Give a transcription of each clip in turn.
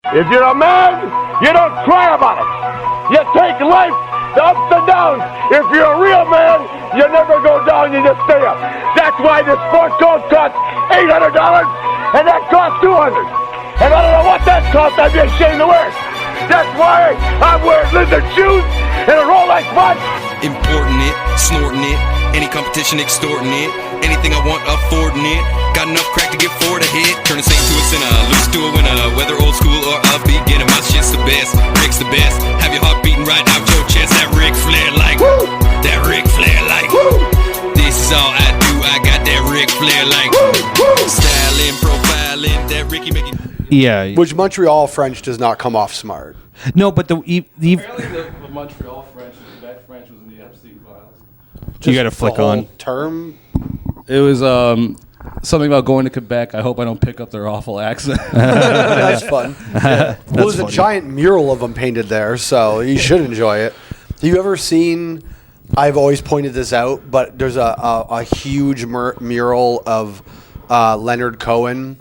If you're a man, you don't cry about it. You take life, the ups and downs. If you're a real man, you never go down, you just stay up. That's why this sport coat costs $800 and that costs $200. And I don't know what that costs, I'd be ashamed to wear it. That's why I'm wearing lizard shoes and a Rolex watch. Importing it, snorting it, any competition extorting it, anything I want affording it, got enough crack to get forward a hit, turn a saint to a sinner, lose to a winner, whether old school or a beginner, my shit's the best, Rick's the best, have your heart beating right out your chest, that Ric Flair like, woo! That Ric Flair like, woo! This is all I do, I got that Ric Flair like, woo! Styling, profiling, that Ricky making. Yeah. Which Montreal French does not come off smart. No, but apparently the Montreal French and the Quebec French was in the Epstein files. You got to flick on term. It was something about going to Quebec. I hope I don't pick up their awful accent. That's fun. Yeah. Well, there's a giant mural of them painted there, so you should enjoy it. Have you ever seen? I've always pointed this out, but there's a huge mural of Leonard Cohen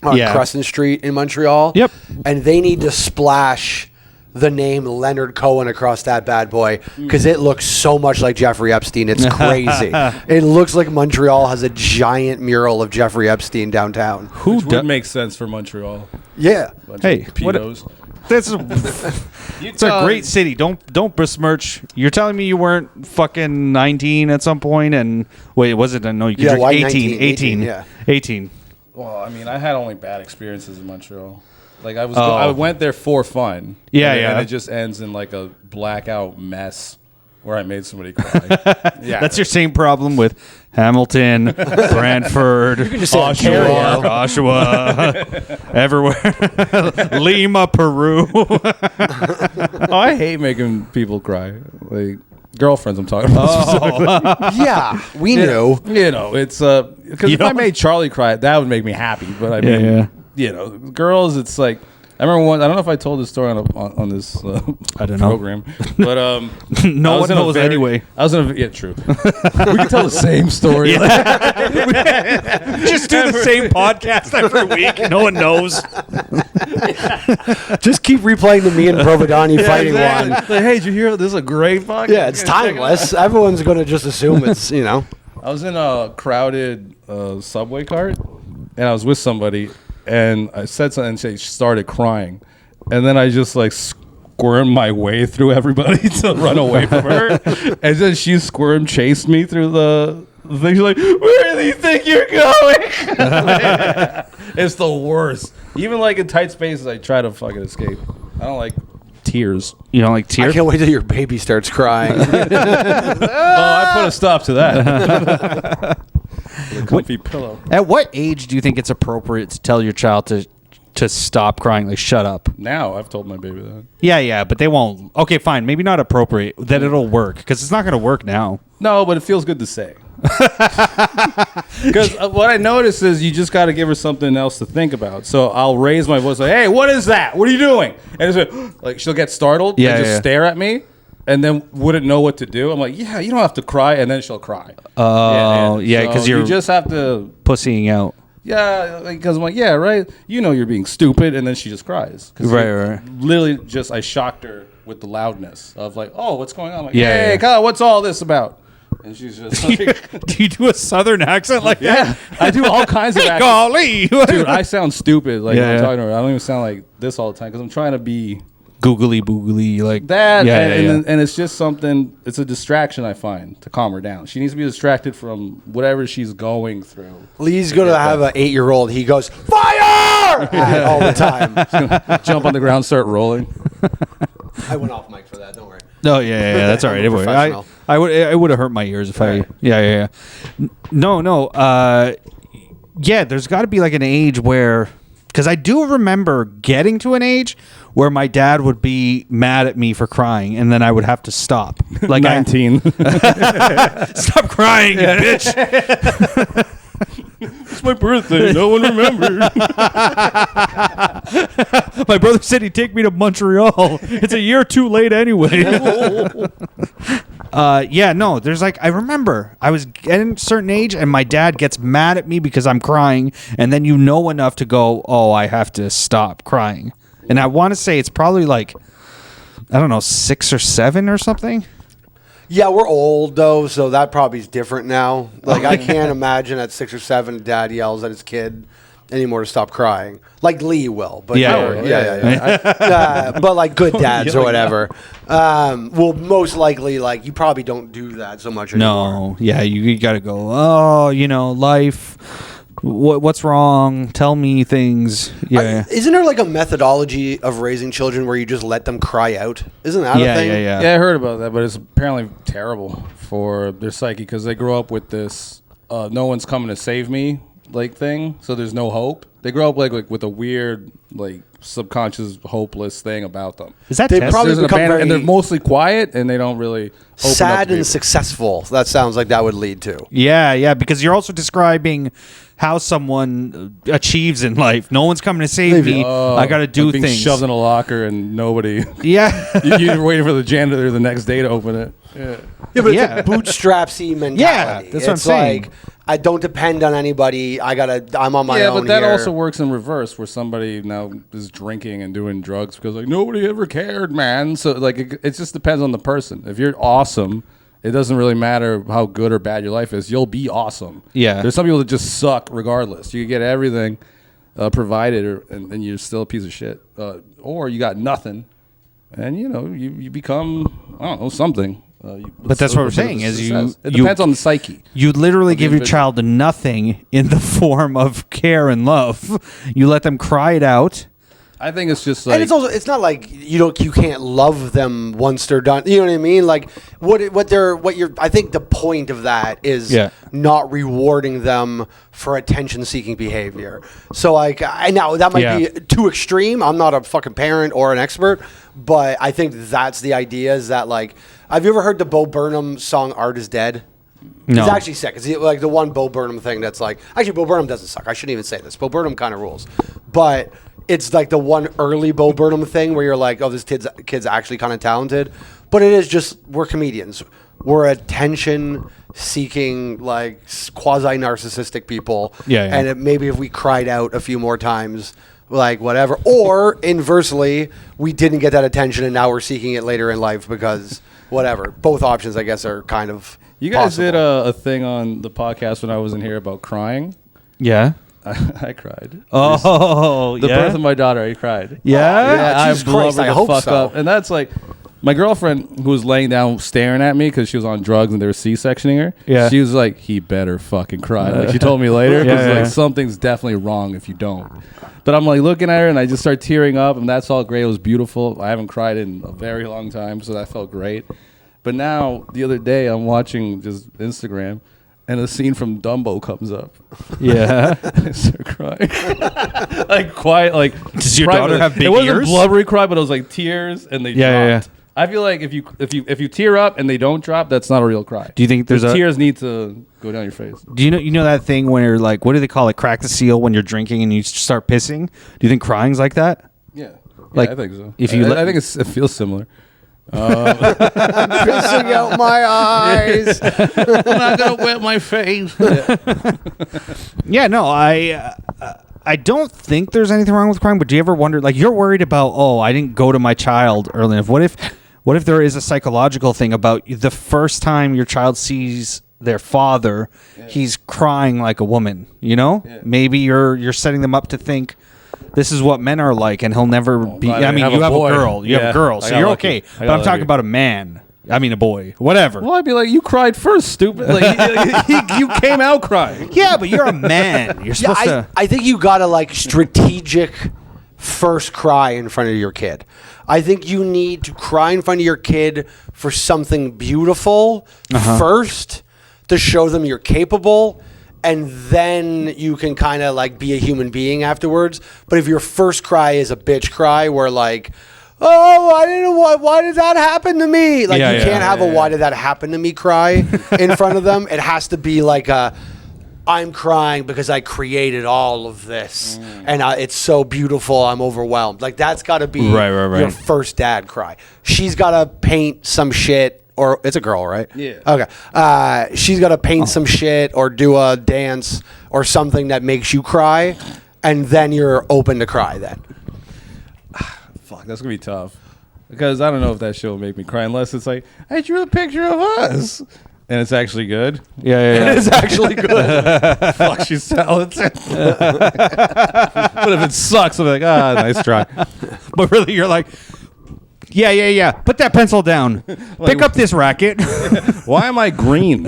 on Crescent Street in Montreal. Yep. And they need to splash the name Leonard Cohen across that bad boy because it looks so much like Jeffrey Epstein. It's crazy. It looks like Montreal has a giant mural of Jeffrey Epstein downtown. Which would make sense for Montreal. Yeah. Hey, pedos. It's a great city. Don't besmirch. You're telling me you weren't fucking 19 at some point and wait, was it? No, you can drink 18. 18. Yeah. 18. Well, I mean, I had only bad experiences in Montreal. Like I went there for fun. Yeah, and it just ends in like a blackout mess where I made somebody cry. Yeah, that's your same problem with Hamilton, Brantford, Oshawa, everywhere, Lima, Peru. I hate making people cry. Like girlfriends, I'm talking about. Yeah, we knew. You know, it's because if I made Charlie cry, that would make me happy. But I mean, you know, girls, it's like I remember one. I don't know if I told this story on this I don't know program, but no one knows anyway. I was in a true. We can tell the same story. Just do the same podcast every week. No one knows. Just keep replaying the me and Providani fighting one. Like, hey, did you hear? This is a great podcast. Yeah, it's timeless. Everyone's going to just assume it's, you know. I was in a crowded subway cart, and I was with somebody, and I said something, and she started crying. And then I just, like, squirmed my way through everybody to run away from her. And then she chased me through the thing. She's like, where do you think you're going? It's the worst. Even, like, in tight spaces, I try to fucking escape. I don't like tears. You don't like tears? I can't wait till your baby starts crying. I put a stop to that. With a comfy pillow. At what age do you think it's appropriate to tell your child to stop crying? Like, shut up. Now I've told my baby that. Yeah, but they won't. Okay, fine. Maybe not appropriate. That it'll work because it's not going to work now. No, but it feels good to say. Because what I notice is you just got to give her something else to think about. So I'll raise my voice like, "Hey, what is that? What are you doing?" And it's like she'll get startled and just stare at me, and then wouldn't know what to do. I'm like, "Yeah, you don't have to cry," and then she'll cry. Oh, yeah, because you just have to pussying out. Yeah, because I'm like, yeah, right. You know you're being stupid, and then she just cries. Right. Literally, I shocked her with the loudness of like, "Oh, what's going on?" I'm like, hey, Kyle, what's all this about? And she's just like, do you do a southern accent like that? I do all kinds of accents. Golly. Dude, I sound stupid when I'm talking to her. I don't even sound like this all the time because I'm trying to be googly boogly like that. And it's just something, it's a distraction I find to calm her down. She needs to be distracted from whatever she's going through. Lee's going to have an 8-year-old. He goes, fire! all the time. Jump on the ground, start rolling. I went off mic for that. Don't worry. No, yeah, that's all right. It would have hurt my ears if I. Yeah. No. There's got to be like an age where, because I do remember getting to an age where my dad would be mad at me for crying, and then I would have to stop. Like 19. Stop crying, you bitch. It's my birthday. No one remembered. My brother said he'd take me to Montreal. It's a year too late anyway. There's like, I remember I was getting a certain age and my dad gets mad at me because I'm crying, and then you know enough to go, oh, I have to stop crying. And I want to say it's probably like, I don't know, 6 or 7 or something. Yeah, we're old though, so that probably is different now. Like I can't imagine at 6 or 7, dad yells at his kid anymore to stop crying. Like Lee will, but but like good dads or whatever. Well, most likely, like you probably don't do that so much anymore. No, yeah, you got to go. Oh, life. What's wrong? Tell me things. Yeah. Isn't there like a methodology of raising children where you just let them cry out? Isn't that a thing? Yeah. Yeah, I heard about that, but it's apparently terrible for their psyche because they grow up with this no one's coming to save me like thing, so there's no hope. They grow up like with a weird like subconscious hopeless thing about them. Is that They test? probably become and they're very mostly quiet and they don't really open up sad to and people. successful. That sounds like that would lead to. Yeah, because you're also describing how someone achieves in life. No one's coming to save me. I got to do being things. shoved in a locker and nobody. Yeah. You're waiting for the janitor the next day to open it. Yeah. Yeah, but it's a bootstrapsy mentality. Yeah, that's what I'm saying. Like, I don't depend on anybody. I'm on my Yeah, own but that here. also works in reverse, where somebody now is drinking and doing drugs because like nobody ever cared, man. So like it just depends on the person. If you're awesome, it doesn't really matter how good or bad your life is. You'll be awesome. Yeah. There's some people that just suck regardless. You get everything provided, and you're still a piece of shit, or you got nothing, and you become I don't know something. But that's what we're saying is it depends on the psyche. You literally give your individual. child nothing in the form of care and love. You let them cry it out. I think it's just like And it's not like you can't love them once they're done. You know what I mean? Like I think the point of that is not rewarding them for attention seeking behavior. So like I know that might be too extreme. I'm not a fucking parent or an expert, but I think that's the idea is that like have you ever heard the Bo Burnham song Art is Dead? No. It's actually sick. It's like the one Bo Burnham thing that's like actually Bo Burnham doesn't suck. I shouldn't even say this. Bo Burnham kind of rules. But it's like the one early Bo Burnham thing where you're like, oh, this kid's actually kind of talented. But it is just, we're comedians. We're attention-seeking, like, quasi-narcissistic people. Yeah. And maybe if we cried out a few more times, like, whatever. Or, inversely, we didn't get that attention and now we're seeking it later in life because whatever. Both options, I guess, are kind of you guys possible. did a thing on the podcast when I wasn't here about crying. Yeah. I cried. Oh, The birth of my daughter, I cried. Yeah? I Jesus Christ, blubbered I the hope fuck so. up. And that's like, my girlfriend who was laying down staring at me because she was on drugs and they were C-sectioning her. Yeah. She was like, he better fucking cry. Like she told me later because Yeah. like something's definitely wrong if you don't. But I'm like looking at her and I just start tearing up and that's all great. It was beautiful. I haven't cried in a very long time, so that felt great. But now the other day I'm watching just Instagram and a scene from Dumbo comes up. Yeah. I start crying. Like quiet, like Does your privately. daughter have big It wasn't ears? blubbery cry, but it was like tears and they Yeah, dropped. I feel like if you tear up and they don't drop, that's not a real cry. Do you think there's a tears need to go down your face? Do you know that thing when you're like, what do they call it? Crack the seal when you're drinking and you start pissing? Do you think crying's like that? Yeah, Like, I think so. if you I think it feels similar. Pissing out my eyes. I'm not gonna wet my face. Yeah, no, I don't think there's anything wrong with crying, but do you ever wonder, like, you're worried about, oh, I didn't go to my child early enough. What if there is a psychological thing about the first time your child sees their father, he's crying like a woman, Yeah. Maybe you're setting them up to think this is what men are like, and he'll never be. I mean, you have a girl. You have a girl, so you're okay. But I'm talking about a man. I mean, a boy. Whatever. Well, I'd be like, you cried first, stupid. Like, you came out crying. Yeah, but you're a man. You're supposed to. I think you gotta like strategic first cry in front of your kid. I think you need to cry in front of your kid for something beautiful first to show them you're capable. And then you can kind of like be a human being afterwards. But if your first cry is a bitch cry where like, oh, I didn't know why did that happen to me? Like you can't have a why did that happen to me cry in front of them. It has to be like I'm crying because I created all of this and it's so beautiful. I'm overwhelmed. Like that's got to be your first dad cry. She's got to paint some shit. Or it's a girl, right? Yeah. Okay. She's got to paint some shit or do a dance or something that makes you cry, and then you're open to cry then. fuck, that's gonna be tough. Because I don't know if that shit will make me cry unless it's like, I drew a picture of us. And it's actually good. Yeah. It's actually good. Fuck, she's talented. But if it sucks, I'm like, nice try. But really, you're like, yeah. Put that pencil down. Pick up this racket. Why am I green?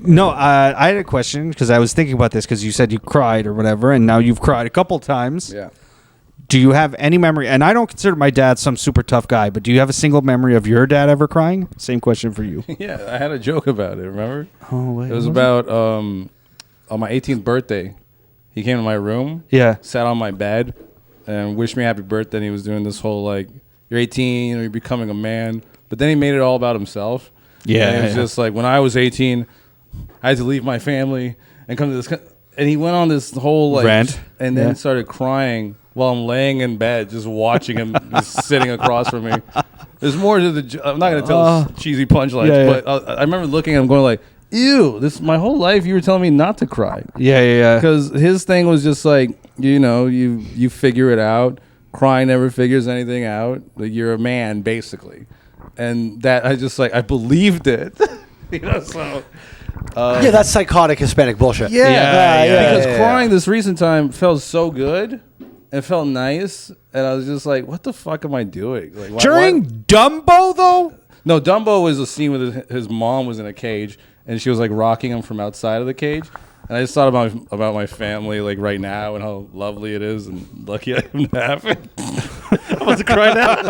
No, I had a question because I was thinking about this because you said you cried or whatever, and now you've cried a couple times. Yeah. Do you have any memory? And I don't consider my dad some super tough guy, but do you have a single memory of your dad ever crying? Same question for you. Yeah, I had a joke about it, remember? Oh, wait. It was about on my 18th birthday. He came to my room, sat on my bed, and wished me happy birthday. And he was doing this whole, like, you're 18, you're becoming a man. But then he made it all about himself. Yeah. And it was just like, when I was 18, I had to leave my family and come to this. And he went on this whole, like, rant. And then started crying while I'm laying in bed, just watching him just sitting across from me. There's more to the. I'm not gonna tell cheesy punchlines, but I remember looking at him, going like, "Ew, this my whole life. You were telling me not to cry." Yeah. Because his thing was just like, you figure it out. Crying never figures anything out. Like, you're a man, basically, and that I believed it. So. Yeah, that's psychotic Hispanic bullshit. Yeah. Because crying this recent time felt so good. It felt nice, and I was just like, "What the fuck am I doing?" Like, During Dumbo, though? No, Dumbo was a scene where his mom was in a cage, and she was like rocking him from outside of the cage. And I just thought about my family, like right now, and how lovely it is, and lucky I am to have it. I'm about to cry now.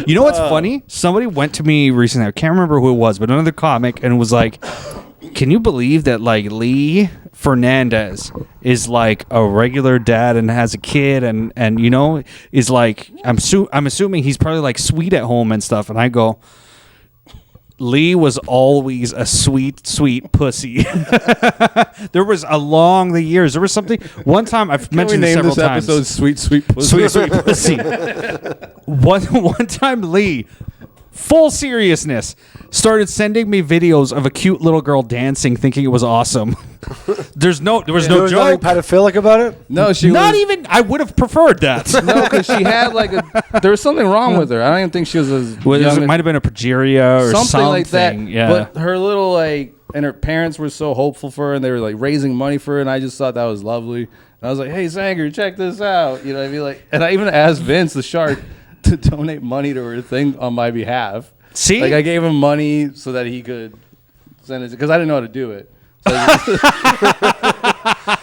You know what's funny? Somebody went to me recently. I can't remember who it was, but another comic, and was like, "Can you believe that like Lee Fernandez is like a regular dad and has a kid and is like I'm assuming he's probably like sweet at home and stuff." And I go, Lee was always a sweet pussy. There was along the years. There was something. One time I've mentioned this several times. Episode sweet pussy. Sweet pussy. One time, Lee, full seriousness, started sending me videos of a cute little girl dancing, thinking it was awesome. There was no There was joke. nothing pedophilic about it? No, she Not was, even. I would have preferred that. No, because she had like there was something wrong with her. I don't even think she was as young It might have been a progeria or something like that. Yeah. But her little and her parents were so hopeful for her, and they were like raising money for her, and I just thought that was lovely. And I was like, "Hey, Sanger, check this out." You know what I mean? Like, and I even asked Vince the shark to donate money to her thing on my behalf. See, like I gave him money so that he could send it because I didn't know how to do it. So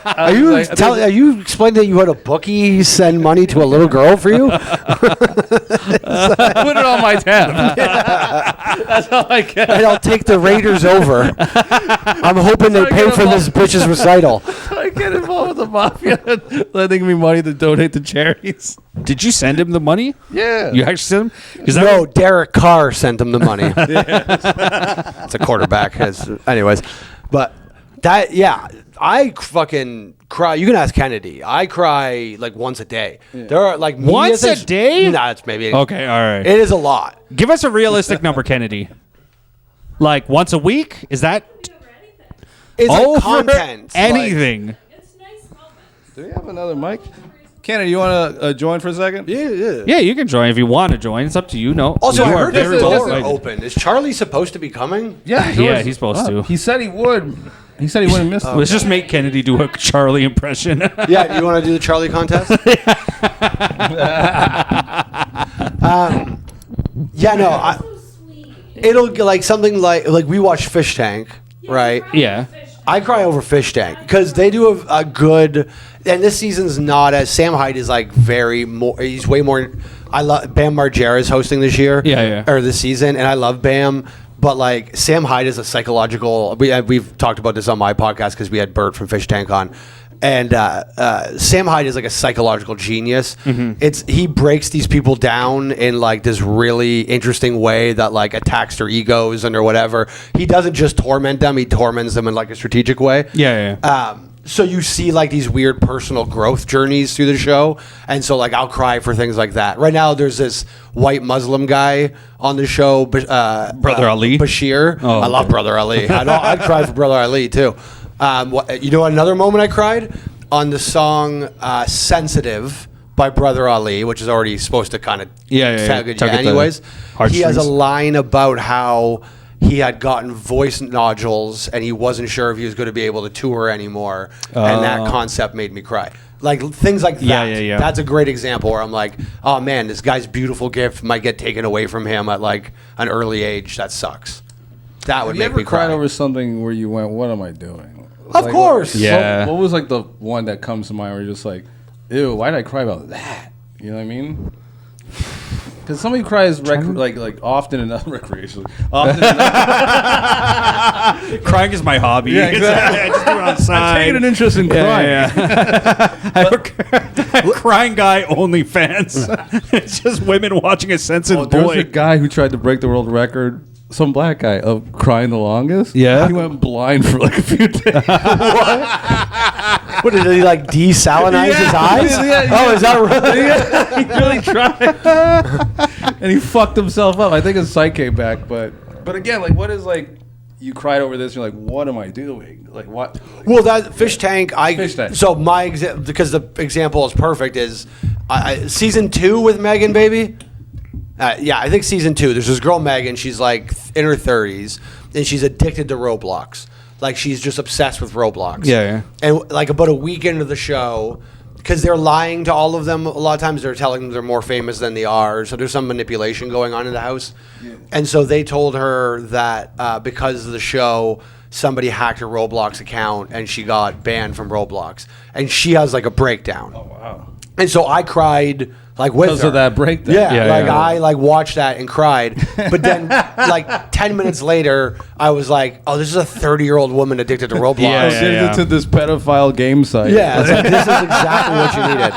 Are you explaining that you had a bookie send money to a little girl for you? put it on my tab. That's all I get. And I'll take the Raiders over. I'm hoping they pay for this bitch's recital. I get involved with the mafia, lending me money to donate to charities. did you send him the money? Yeah. You actually sent him? No, Derek Carr sent him the money. It's a quarterback. Anyways, but that, I fucking cry. You can ask Kennedy. I cry like once a day. Yeah. There are like once a day? Nah, it's maybe. Okay, all right. It is a lot. Give us a realistic number, Kennedy. Like once a week? Is that It's like content. Anything? It's nice moments. Do we have another mic? Kennedy, you want to join for a second? Yeah, you can join if you want to join. It's up to you. No. Also, you I are heard there's very a door welcome. open. Is Charlie supposed to be coming? Yeah, he's supposed to. He said he would. He said he wouldn't miss it. Let's just make Kennedy do a Charlie impression. Yeah, do you want to do the Charlie contest? So sweet. It'll get like something like we watch Fish Tank, right? Yeah. I cry over Fish Tank because they do a good, and this season's not as Sam Hyde is like he's way more. I love Bam Margera is hosting this year, or this season, and I love Bam. But like Sam Hyde is a psychological. We've talked about this on my podcast because we had Bert from Fish Tank on, and Sam Hyde is like a psychological genius. Mm-hmm. He breaks these people down in like this really interesting way that like attacks their egos and or whatever. He doesn't just torment them; he torments them in like a strategic way. So you see like these weird personal growth journeys through the show, and so like I'll cry for things like that. Right now, there's this white Muslim guy on the show, Brother Ali? Bashir. Oh, I love Brother Ali. I'd cry for Brother Ali too. You know, another moment I cried on the song "Sensitive" by Brother Ali, which is already supposed to kind of Tug at the anyways. He has a heartstrings. line about how he had gotten voice nodules and he wasn't sure if he was going to be able to tour anymore, and that concept made me cry. Like things like that. Yeah. That's a great example where I'm like, oh man, this guy's beautiful gift might get taken away from him at like an early age. That sucks. That would Have you make ever me cry. cried over something where you went, "What am I doing?" Of course. Yeah. What was like the one that comes to mind where you're just like, "Ew, why did I cry about that?" You know what I mean? Because somebody cries like often enough recreationally. Often enough. Crying is my hobby. Yeah, exactly. I just do it on the side. I'm taking an interest in crying. I have a crying guy OnlyFans. It's just women watching a sensitive There's boy. a guy who tried to break the world record. Some black guy of crying the longest. Yeah? He went blind for like a few days. What did he like desalinize his eyes? Oh, is that right? He really tried. And he fucked himself up. I think his sight came back, but again, like, what is like, you cried over this, you're like, what am I doing? Like, what? Well, that fish tank. Fish tank. So my because the example is perfect is season 2 with Megan, baby. Yeah, I think season 2. There's this girl Megan. She's like in her 30s, and she's addicted to Roblox. Like she's just obsessed with Roblox. Yeah. And like about a week into the show, because they're lying to all of them. A lot of times they're telling them they're more famous than they are. So there's some manipulation going on in the house. Yeah. And so they told her that because of the show, somebody hacked her Roblox account and she got banned from Roblox. And she has like a breakdown. Oh, wow. And so I cried like with Because her. of that breakdown. Yeah, I like watched that and cried. But then like 10 minutes later, I was like, oh, this is a 30-year-old woman addicted to Roblox. Yeah, Get into this pedophile game site. Yeah, it's like, this is exactly what you needed.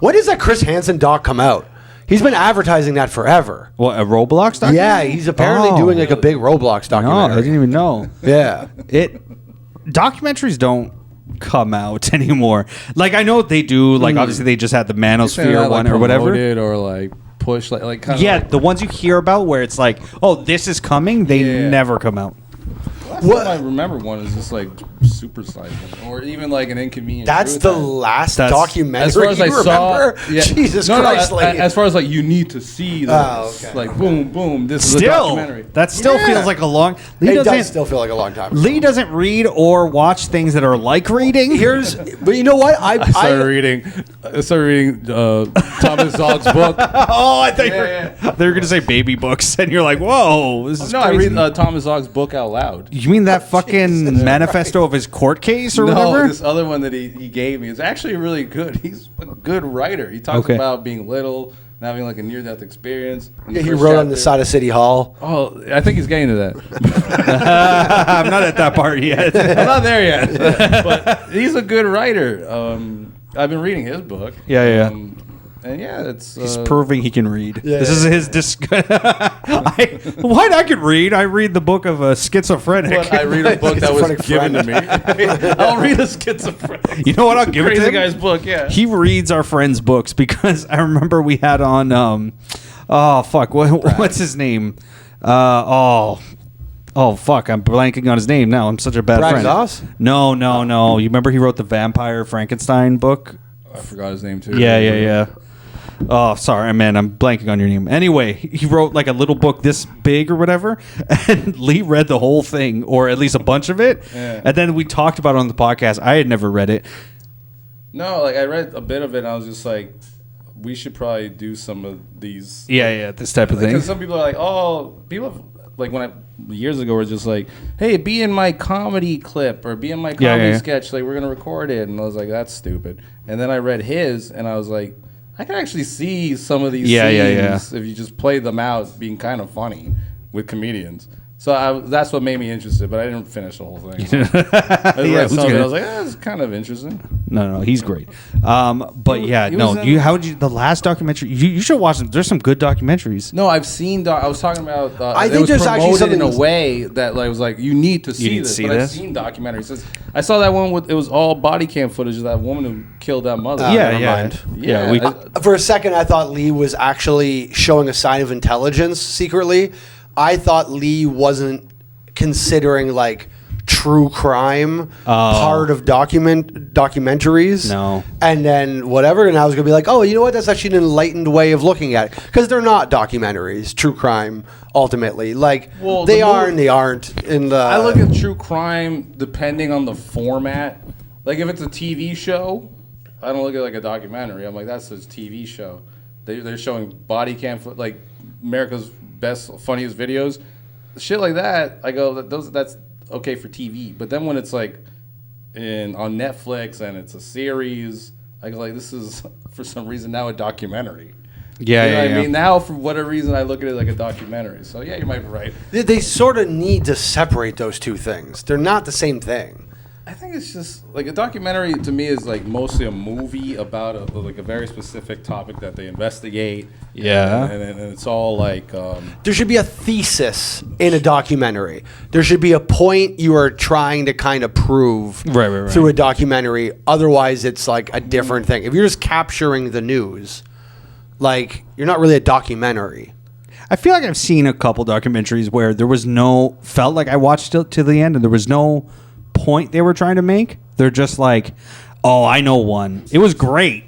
When does that Chris Hansen doc come out? He's been advertising that forever. What, a Roblox documentary? Yeah, he's apparently doing like a big Roblox No, I documentary. didn't even know. Yeah. Documentaries don't come out anymore. Like I know they do. Like obviously they just had the Manosphere one or whatever. Or like push like kind of Yeah, like, the ones you hear about where it's like, oh, this is coming. They never come out. what I remember one is just like Super Size or even like an Inconvenient. That's Truth. the last That's- documentary As far as you I saw, remember? Jesus Christ, like as far as like you need to see this, okay. like boom, boom. This is a Still, documentary. that still feels like a long. it does still feel like a long time. Lee doesn't read or watch things that are like reading. But you know what? I started reading Thomas Zogg's book. Oh, I thought they were going to say baby books, and you're like, whoa, this is No, crazy. I read Thomas Zogg's book out loud. You mean that fucking manifesto of his court case or whatever? This other one that he gave me is actually really good. He's a good writer. He talks about being little and having like a near-death experience. Yeah, he wrote on the side of City Hall. Oh, I think he's getting to that. I'm not at that part yet. I'm not there yet. But he's a good writer. I've been reading his book. Yeah. And yeah, it's... He's proving he can read. This is his... What? I can read. I read the book of a schizophrenic. But I read a book that was Schizophrenic given to me. I'll read a schizophrenic. You know what? I'll give it to Crazy him. guy's book, yeah. He reads our friends' books because I remember we had on... oh, fuck. What's his name? Oh, fuck. I'm blanking on his name now. I'm such a bad Brad friend. Goss? No. You remember he wrote the Vampire Frankenstein book? I forgot his name, too. Yeah. Oh, sorry, man. I'm blanking on your name. Anyway, he wrote like a little book this big or whatever, and Lee read the whole thing, or at least a bunch of it. Yeah. And then we talked about it on the podcast. I had never read it. No, like I read a bit of it, and I was just like, we should probably do some of these. Yeah, this type of thing. Because some people are like, like years ago were just like, hey, be in my comedy clip or be in my comedy sketch. Like, we're going to record it. And I was like, that's stupid. And then I read his, and I was like, I can actually see some of these scenes if you just play them out being kind of funny with comedians. So that's what made me interested, but I didn't finish the whole thing. I was like, it's kind of interesting. No, he's great. But yeah, how would you? The last documentary, you should watch them. There's some good documentaries. No, I've seen. I was talking about. I think there's actually something in a way that like was like you need to see this. I've seen documentaries. I saw that one with it was all body cam footage of that woman who killed that mother. For a second, I thought Lee was actually showing a sign of intelligence secretly. I thought Lee wasn't considering like true crime part of documentaries. No. And then whatever, and I was gonna be like, oh, you know what? That's actually an enlightened way of looking at it because they're not documentaries, true crime. Ultimately, like they are and they aren't. I look at true crime depending on the format. Like if it's a TV show, I don't look at like a documentary. I'm like, that's a TV show. They're showing body cam like America's best, funniest videos, shit like that. I go, that's okay for TV. But then when it's like on Netflix and it's a series, I go like, this is for some reason now a documentary. Yeah, you know what I mean? Now for whatever reason I look at it like a documentary. So yeah, you might be right. They sort of need to separate those two things. They're not the same thing. I think it's just like a documentary to me is like mostly a movie about a very specific topic that they investigate. Yeah, and it's all like there should be a thesis in a documentary. There should be a point you are trying to kind of prove through a documentary. Otherwise, it's like a different thing. If you're just capturing the news, like you're not really a documentary. I feel like I've seen a couple documentaries where there was felt like I watched it to the end and there was no point they were trying to make. They're just like, oh, I know one. It was great.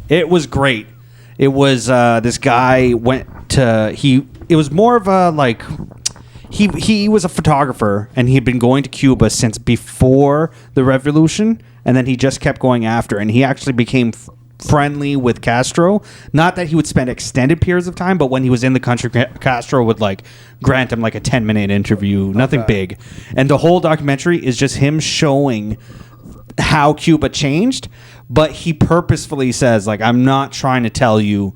It was this guy it was more of a like he was a photographer and he'd been going to Cuba since before the revolution, and then he just kept going after, and he actually became friendly with Castro. Not that he would spend extended periods of time, but when he was in the country, Castro would like grant him like a 10-minute interview, nothing big. And the whole documentary is just him showing how Cuba changed, but he purposefully says like, I'm not trying to tell you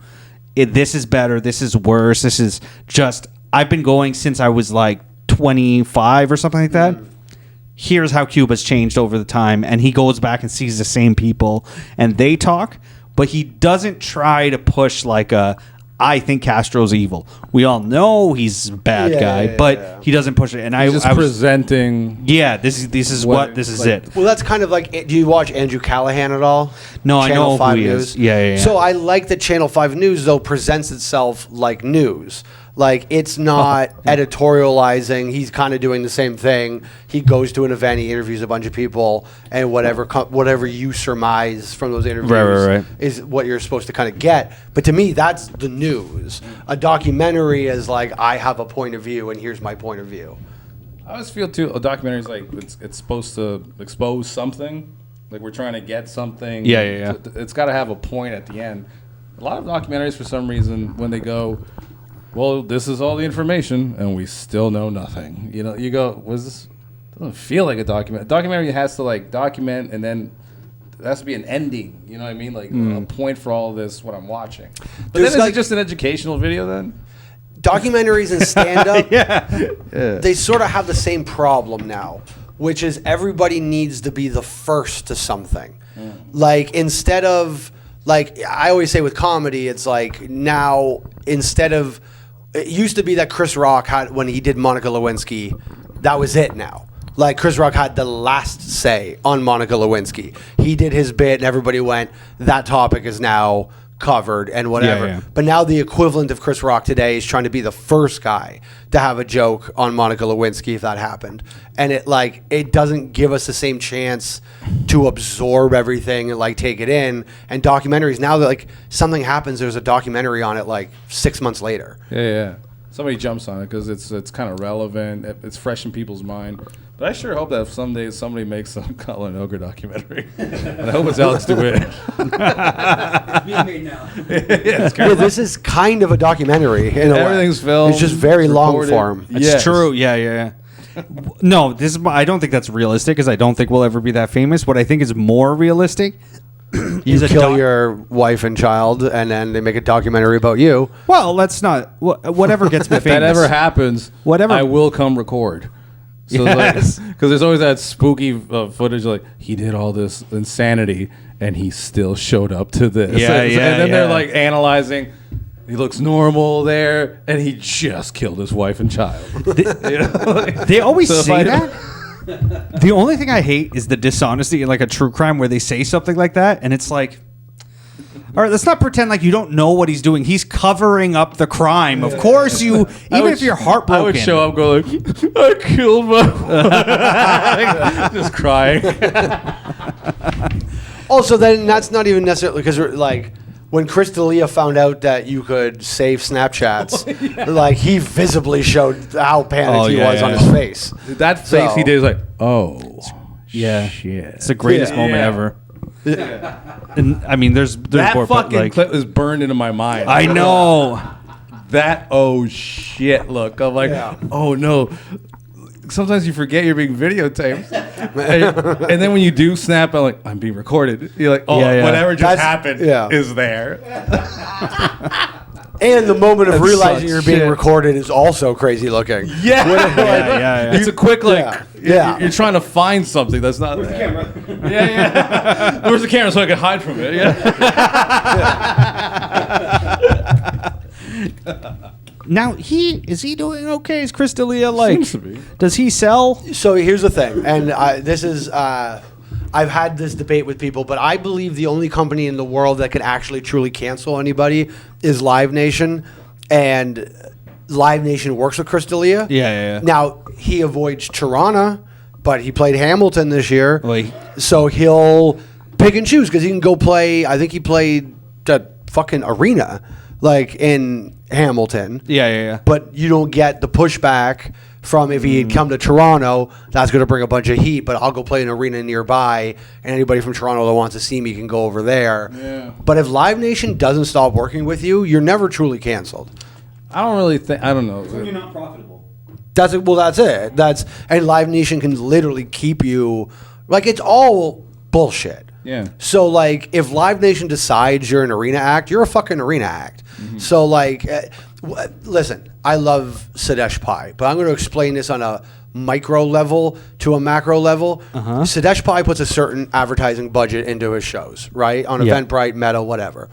this is better, this is worse, this is just, I've been going since I was like 25 or something like that. Here's how Cuba's changed over the time. And he goes back and sees the same people and they talk, but he doesn't try to push like I think Castro's evil. We all know he's a bad guy, but he doesn't push it. And he's I was presenting. Yeah, this is it. Well, that's kind of like. Do you watch Andrew Callahan at all? No, Channel I know 5 who he News. is. Yeah. So I like that Channel 5 News though presents itself like news. Like it's not editorializing. He's kind of doing the same thing. He goes to an event, he interviews a bunch of people, and whatever you surmise from those interviews is what you're supposed to kind of get. But to me, that's the news. A documentary is like, I have a point of view, and here's my point of view. I always feel too. A documentary is like it's supposed to expose something. Like we're trying to get something. Yeah. It's got to have a point at the end. A lot of documentaries, for some reason, when they go, well, this is all the information, and we still know nothing. You know, you go, was this? Doesn't feel like a document. A documentary has to like document, and then there has to be an ending. You know what I mean? Like a point for all of this, what I'm watching. But then is it just an educational video then? Documentaries and stand-up, they sort of have the same problem now, which is everybody needs to be the first to something. Like instead of like I always say with comedy, it's like now instead of it used to be that Chris Rock had when he did Monica Lewinsky, that was it now. Like Chris Rock had the last say on Monica Lewinsky. He did his bit and everybody went, that topic is now covered and whatever. Yeah. But now the equivalent of Chris Rock today is trying to be the first guy to have a joke on Monica Lewinsky if that happened. And it doesn't give us the same chance to absorb everything and like take it in. And documentaries now that like something happens, there's a documentary on it like 6 months later. Yeah. Somebody jumps on it because it's kind of relevant. It's fresh in people's mind. But I sure hope that someday somebody makes some Colin Ogre documentary. And I hope it's Alex DeWitt. It's being made now. This is kind of a documentary in a way. Everything's filmed. It's just very long form. It's true. Yeah. No, I don't think that's realistic because I don't think we'll ever be that famous. What I think is more realistic You kill your wife and child, and then they make a documentary about you. Well, let's not. Whatever gets me If famous. that ever happens, I will come record. So because there's always that spooky footage, like he did all this insanity and he still showed up to this. And then they're like analyzing. He looks normal there, and he just killed his wife and child. They always say that. The only thing I hate is the dishonesty in like a true crime where they say something like that, and it's like, all right, let's not pretend like you don't know what he's doing. He's covering up the crime. Of course, even if you're heartbroken, I would show up, go like, I killed my wife. Just crying. Also, then that's not even necessarily because like. When Chris D'Elia found out that you could save Snapchats, like he visibly showed how panicked he was on his face. That face he did is like, shit. It's the greatest moment ever. And I mean, there's that more, fucking clip is burned into my mind. I know that. Oh shit! Look, I'm like, oh no. Sometimes you forget you're being videotaped, and then when you do snap, I'm being recorded. You're like, whatever just happened is there. And the moment of realizing you're being recorded is also crazy looking. Yeah. It's a quick you're trying to find something that's not. Where's the camera? Where's the camera so I can hide from it? Now is he doing okay? Is Chris D'Elia Seems to be. Does he sell? So here's the thing, and this is I've had this debate with people, but I believe the only company in the world that could actually truly cancel anybody is Live Nation, and Live Nation works with Chris D'Elia. Yeah. Now he avoids Toronto, but he played Hamilton this year, so he'll pick and choose because he can go play. I think he played the fucking arena. Like in Hamilton. Yeah. But you don't get the pushback from if he had come to Toronto, that's going to bring a bunch of heat, but I'll go play an arena nearby, and anybody from Toronto that wants to see me can go over there. Yeah. But if Live Nation doesn't stop working with you, you're never truly canceled. I don't really think, I don't know. So you're not profitable. That's it. Well, that's it. And Live Nation can literally keep you, like, it's all bullshit. Yeah. So, like, if Live Nation decides you're an arena act, you're a fucking arena act. Mm-hmm. So, like, listen, I love Sadesh Pai, but I'm going to explain this on a micro level to a macro level. Uh-huh. Sadesh Pai puts a certain advertising budget into his shows, right? On Eventbrite, Meta, whatever.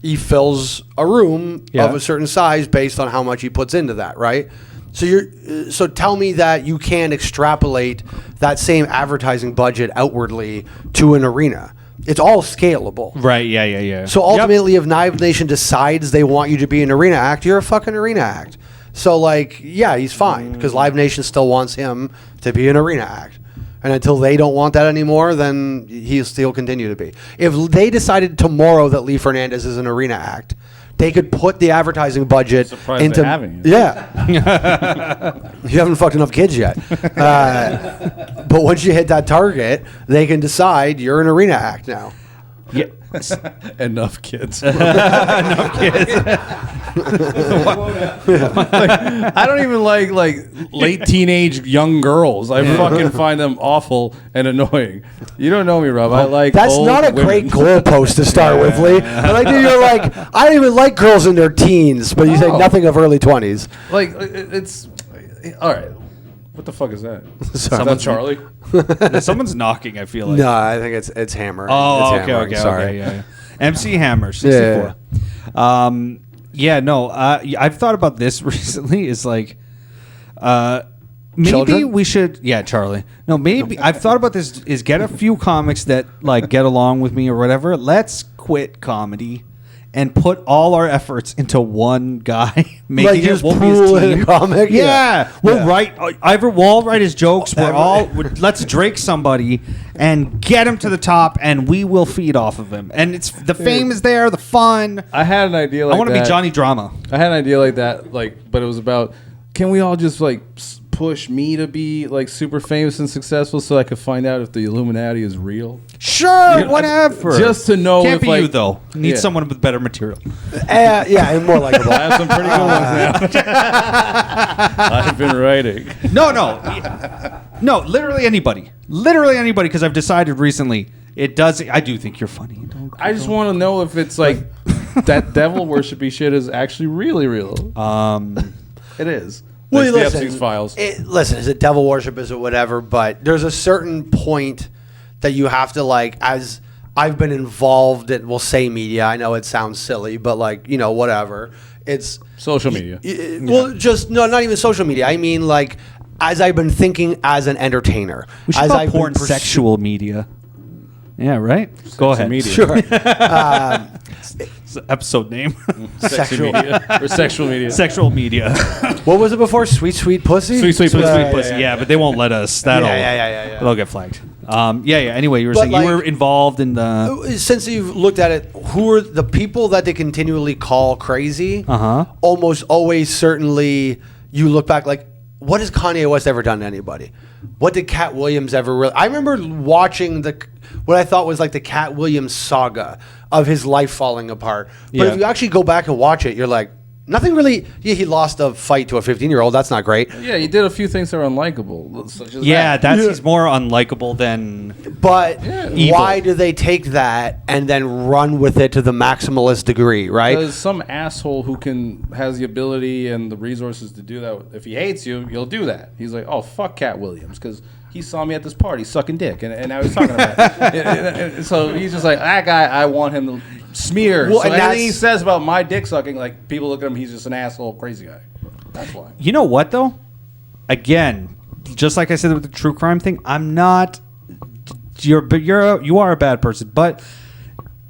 He fills a room of a certain size based on how much he puts into that, right? So tell me that you can't extrapolate that same advertising budget outwardly to an arena. It's all scalable. Right, yeah. So ultimately, if Live Nation decides they want you to be an arena act, you're a fucking arena act. So, like, yeah, he's fine because Live Nation still wants him to be an arena act. And until they don't want that anymore, then he'll still continue to be. If they decided tomorrow that Lee Fernandez is an arena act, they could put the advertising budget into having it. Yeah. You haven't fucked enough kids yet. But once you hit that target, they can decide you're an arena act now. Yeah. Enough kids. Enough kids. I don't even like late teenage young girls. I fucking find them awful and annoying. You don't know me, Rob. I like that's old not a women. great goalpost to start with, Lee. I like that you're like, I don't even like girls in their teens, but you say nothing of early 20s. Like, it's all right. What the fuck is that? Is that Charlie? Someone's knocking, I feel like. No, I think it's Hammer. Oh, it's okay. Sorry. Yeah. MC Hammer, 64. I've thought about this recently. Is like, maybe Children? we should. Yeah, Charlie. No, maybe I've thought about this. Is get a few comics that like get along with me or whatever. Let's quit comedy and put all our efforts into one guy making Like it. just We'll be his pool in team. a comic? Yeah, we'll write. We'll write his jokes. Let's Drake somebody and get him to the top, and we will feed off of him. And it's the fame is there, the fun. I had an idea like that. I want to be Johnny Drama. I had an idea like that, but it was about, can we all just like push me to be like super famous and successful so I could find out if the Illuminati is real? Sure, whatever. Just to know Can't if be like, you though. Need someone with better material. And more likable. I have some pretty good ones now. I've been writing. No. Literally anybody. Because I've decided recently, It does. I do think you're funny. I just want to know if it's like that devil worshipy shit is actually really real. It is. Well, It's the listen, Epstein's files. Listen, is it devil worship? Is it whatever? But there's a certain point that you have to like. As I've been involved in, we'll say media. I know it sounds silly, but like whatever. It's Social media. Well, just no, not even social media. I mean, like as I've been thinking as an entertainer, We should as call I've porn been sexual media. Yeah, right. Go ahead. media. Sure. It's the episode name. Sexual. Media. Or sexual media. Sexual media. What was it before? Sweet, sweet pussy. Sweet pussy. Pussy. Yeah, but they won't let us. That'll That'll get flagged. Yeah. Anyway, you were But saying you like- were involved in the. Since you've looked at it, who are the people that they continually call crazy? Uh-huh. Almost always, certainly, you look back like, what has Kanye West ever done to anybody? What did Cat Williams ever really? I remember watching what I thought was like the Cat Williams saga of his life falling apart. But Yeah. if you actually go back and watch it, you're like, nothing really. Yeah, he lost a fight to a 15-year-old. That's not great. Yeah, he did a few things that are unlikable. Such as He's more unlikable than. But Evil. why do they take that and then run with it to the maximalist degree, right? There's some asshole who has the ability and the resources to do that. If he hates you, he'll do that. He's like, oh, fuck Cat Williams, because he saw me at this party sucking dick, and now he's talking about it. And so he's just like, that guy, I want him to smear. Well, so and anything he that's- says about my dick sucking, like, people look at him, he's just an asshole, crazy guy. That's why. You know what though? Again, just like I said with the true crime thing, I'm not. You are a bad person. But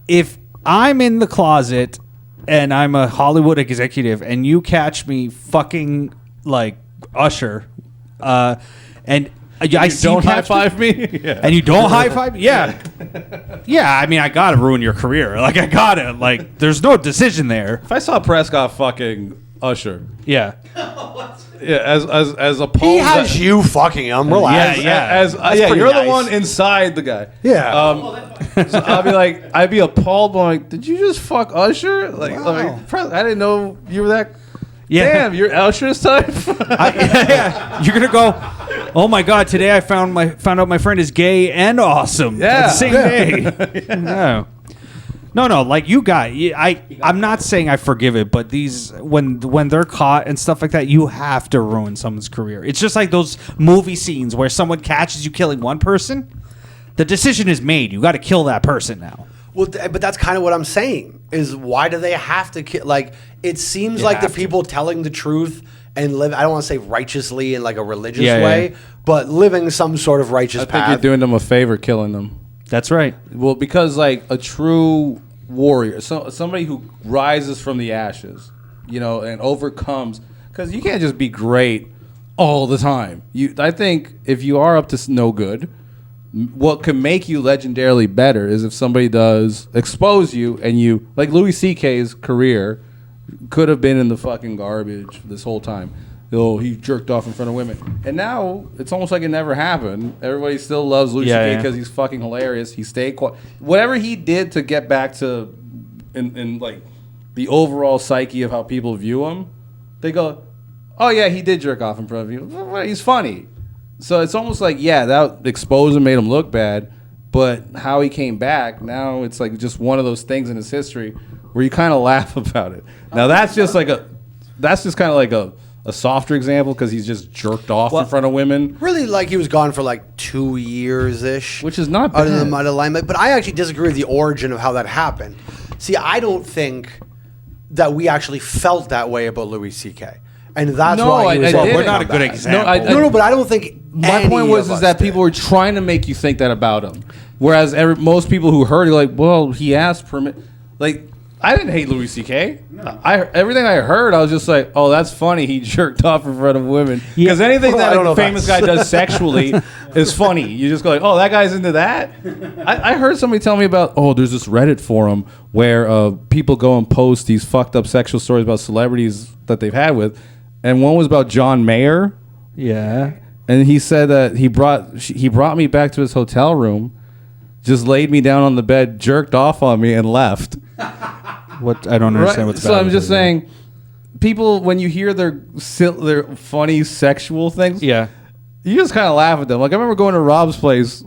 if I'm in the closet and I'm a Hollywood executive and you catch me fucking like Usher, and I see Don't you high catch me- five me. Yeah. and you don't high five me? Yeah. I mean, I gotta ruin your career. Like I gotta. Like there's no decision there. If I saw Prescott fucking Usher, Yeah. yeah, as opposed, He has you fucking him. Relax. As That's yeah, pretty you're nice. the one inside the guy. Yeah. So I'd be appalled, but I'm like, did you just fuck Usher? Like, I didn't know you were that. Yeah. Damn, you're Usher's type. You're gonna go. Oh my God! Today I found out my friend is gay and awesome. Yeah. the same day. No. Like you got. I'm not saying I forgive it, but these when they're caught and stuff like that, you have to ruin someone's career. It's just like those movie scenes where someone catches you killing one person. The decision is made. You got to kill that person now. Well, but that's kind of what I'm saying. Is why do they have to kill? Like, it seems like the have to. people telling the truth and live. I don't want to say righteously in like a religious Yeah, way, yeah. but living some sort of righteous I think path. you're doing them a favor, killing them. That's right. Well, because like a true warrior, somebody who rises from the ashes, and overcomes. Because you can't just be great all the time. I think if you are up to no good, what can make you legendarily better is if somebody does expose you, and you, like Louis C.K.'s career could have been in the fucking garbage this whole time. Oh, he jerked off in front of women, and now it's almost like it never happened. Everybody still loves Louis C.K. because he's fucking hilarious. He stayed quiet. Whatever he did to get back to in like the overall psyche of how people view him, they go, oh yeah, he did jerk off in front of you. Well, he's funny. So it's almost like, yeah, that exposed him, made him look bad, but how he came back, now it's like just one of those things in his history where you kind of laugh about it. Now that's just kind of like a softer example because he's just jerked off in front of women. Really, like he was gone for like 2 years ish, Which is not out of bad. the limelight. But I actually disagree with the origin of how that happened. See, I don't think that we actually felt that way about Louis C.K. And that's No, why he was I able to didn't. We're not a come good back. example. No, but I don't think My any point was of is us that did. people were trying to make you think that about him, whereas most people who heard it like, well, he asked permit. Like, I didn't hate Louis C.K. Everything I heard, I was just like, oh, that's funny. He jerked off in front of women. Because anything Well, I don't that know a if famous guy that's- does sexually is funny. You just go like, oh, that guy's into that. I heard somebody tell me about, there's this Reddit forum where people go and post these fucked up sexual stories about celebrities that they've had with, and one was about John Mayer. Yeah. And he said that he brought me back to his hotel room, just laid me down on the bed, jerked off on me, and left. What I don't understand what's So bad I'm with just it. saying, people when you hear their funny sexual things, Yeah. you just kind of laugh at them. Like I remember going to Rob's place,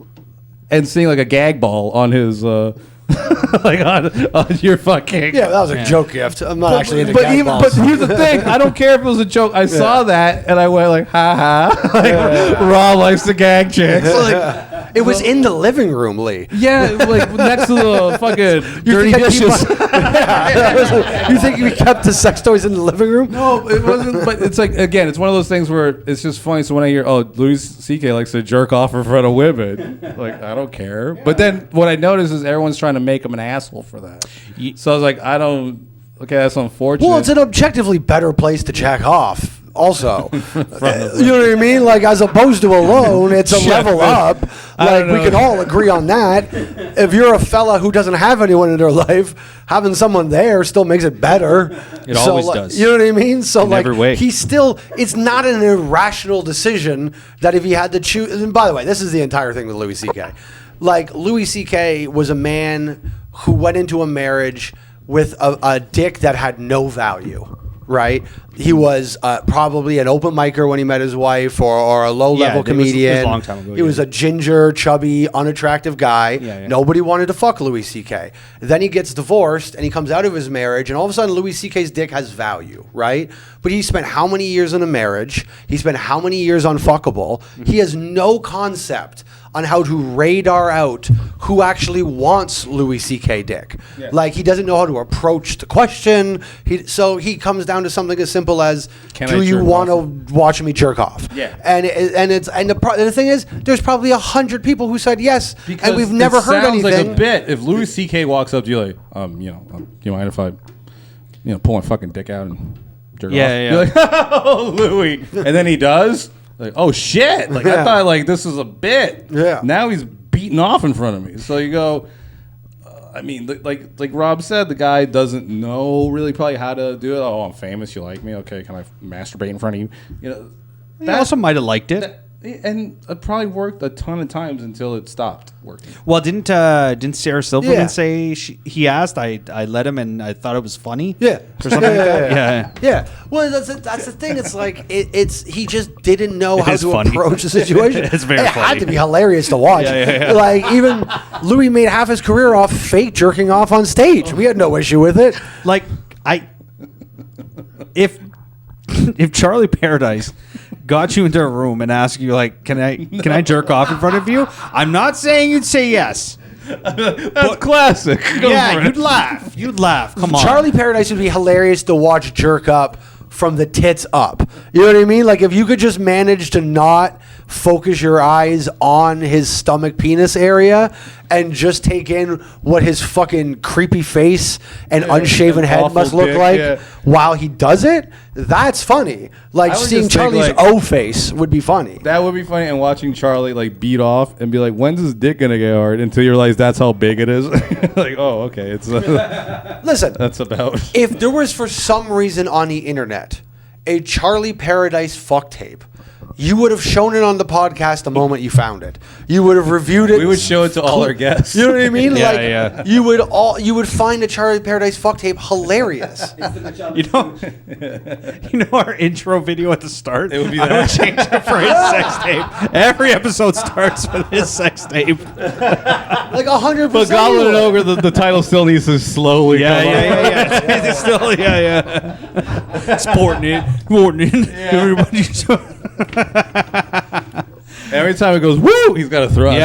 and seeing like a gag ball on his like on your fucking Yeah, that was a joke gift. I'm not actually into gag balls. But here's the thing: I don't care if it was a joke. I saw that and I went like, "Ha ha!" Like, Rob likes to gag chicks. Like, it was in the living room, Lee. yeah, like next to the fucking dirty dishes. You think we kept the sex toys in the living room? No, it wasn't. But it's like, again, it's one of those things where it's just funny. So when I hear, oh, Louis C.K. likes to jerk off in front of women, like, I don't care. But then what I notice is everyone's trying to make him an asshole for that. So I was like, okay, that's unfortunate. Well, it's an objectively better place to jack off. Also, you know what I mean? Like, as opposed to alone, it's a level up. Like, we can all agree on that. If you're a fella who doesn't have anyone in their life, having someone there still makes it better. It always does. You know what I mean? So, In every way. it's not an irrational decision that if he had to choose. And by the way, this is the entire thing with Louis C.K. Like, Louis C.K. was a man who went into a marriage with a dick that had no value. Right, he was probably an open micer when he met his wife, or a low-level comedian. It was a long time ago. He was a ginger, chubby, unattractive guy. Yeah. Nobody wanted to fuck Louis C.K. Then he gets divorced, and he comes out of his marriage, and all of a sudden, Louis C.K.'s dick has value, right? But he spent how many years in a marriage? He spent how many years unfuckable? He has no concept on how to radar out who actually wants Louis C.K. dick. Yeah. Like, he doesn't know how to approach the question. So he comes down to something as simple as, do you want to watch me jerk off? Yeah. And the thing is, there's probably 100 people who said yes, because and we've never heard anything. It sounds like a bit. If Louis C.K. walks up to you like, you mind if I, pull my fucking dick out and jerk off? Yeah. You're like, oh, Louis. And then he does. Like, oh shit! Like, I thought like this was a bit. Yeah. Now he's beating off in front of me. So you go. I mean, like Rob said, the guy doesn't know really probably how to do it. Oh, I'm famous. You like me? Okay, can I masturbate in front of you? He also might have liked it. And it probably worked a ton of times until it stopped working. Well, didn't Sarah Silverman say he asked? I let him, and I thought it was funny. Yeah, or something like that. Yeah. Well, that's the thing. It's like he just didn't know how to funny. approach the situation. It's very funny. It had to be hilarious to watch. Yeah. Like, even Louis made half his career off fake jerking off on stage. We had no issue with it. Like, if Charlie Paradise got you into a room and asked you, like, can I jerk off in front of you? I'm not saying you'd say yes. That's classic. You'd laugh. You'd laugh. Come on. Charlie Paradise would be hilarious to watch jerk up from the tits up. You know what I mean? Like, if you could just manage to not focus your eyes on his stomach penis area and just take in what his fucking creepy face and unshaven head must look like while he does it, that's funny. Like, seeing Charlie's O face would be funny. That would be funny, and watching Charlie like beat off and be like, when's his dick gonna get hard, until you realize that's how big it is. Like, oh, okay, it's listen, that's about. If there was for some reason on the internet a Charlie Paradise fuck tape, you would have shown it on the podcast the moment you found it. You would have reviewed it. We would show it to all our guests. You know what I mean? You would find a Charlie Paradise fuck tape hilarious. You know our intro video at the start? It would be I would change it for his sex tape. Every episode starts with his sex tape. Like 100%. But Goblin and Ogre, the title still needs to slowly come up. It's still, Sporting it. Everybody's... Every time it goes, woo, he's got to thrust.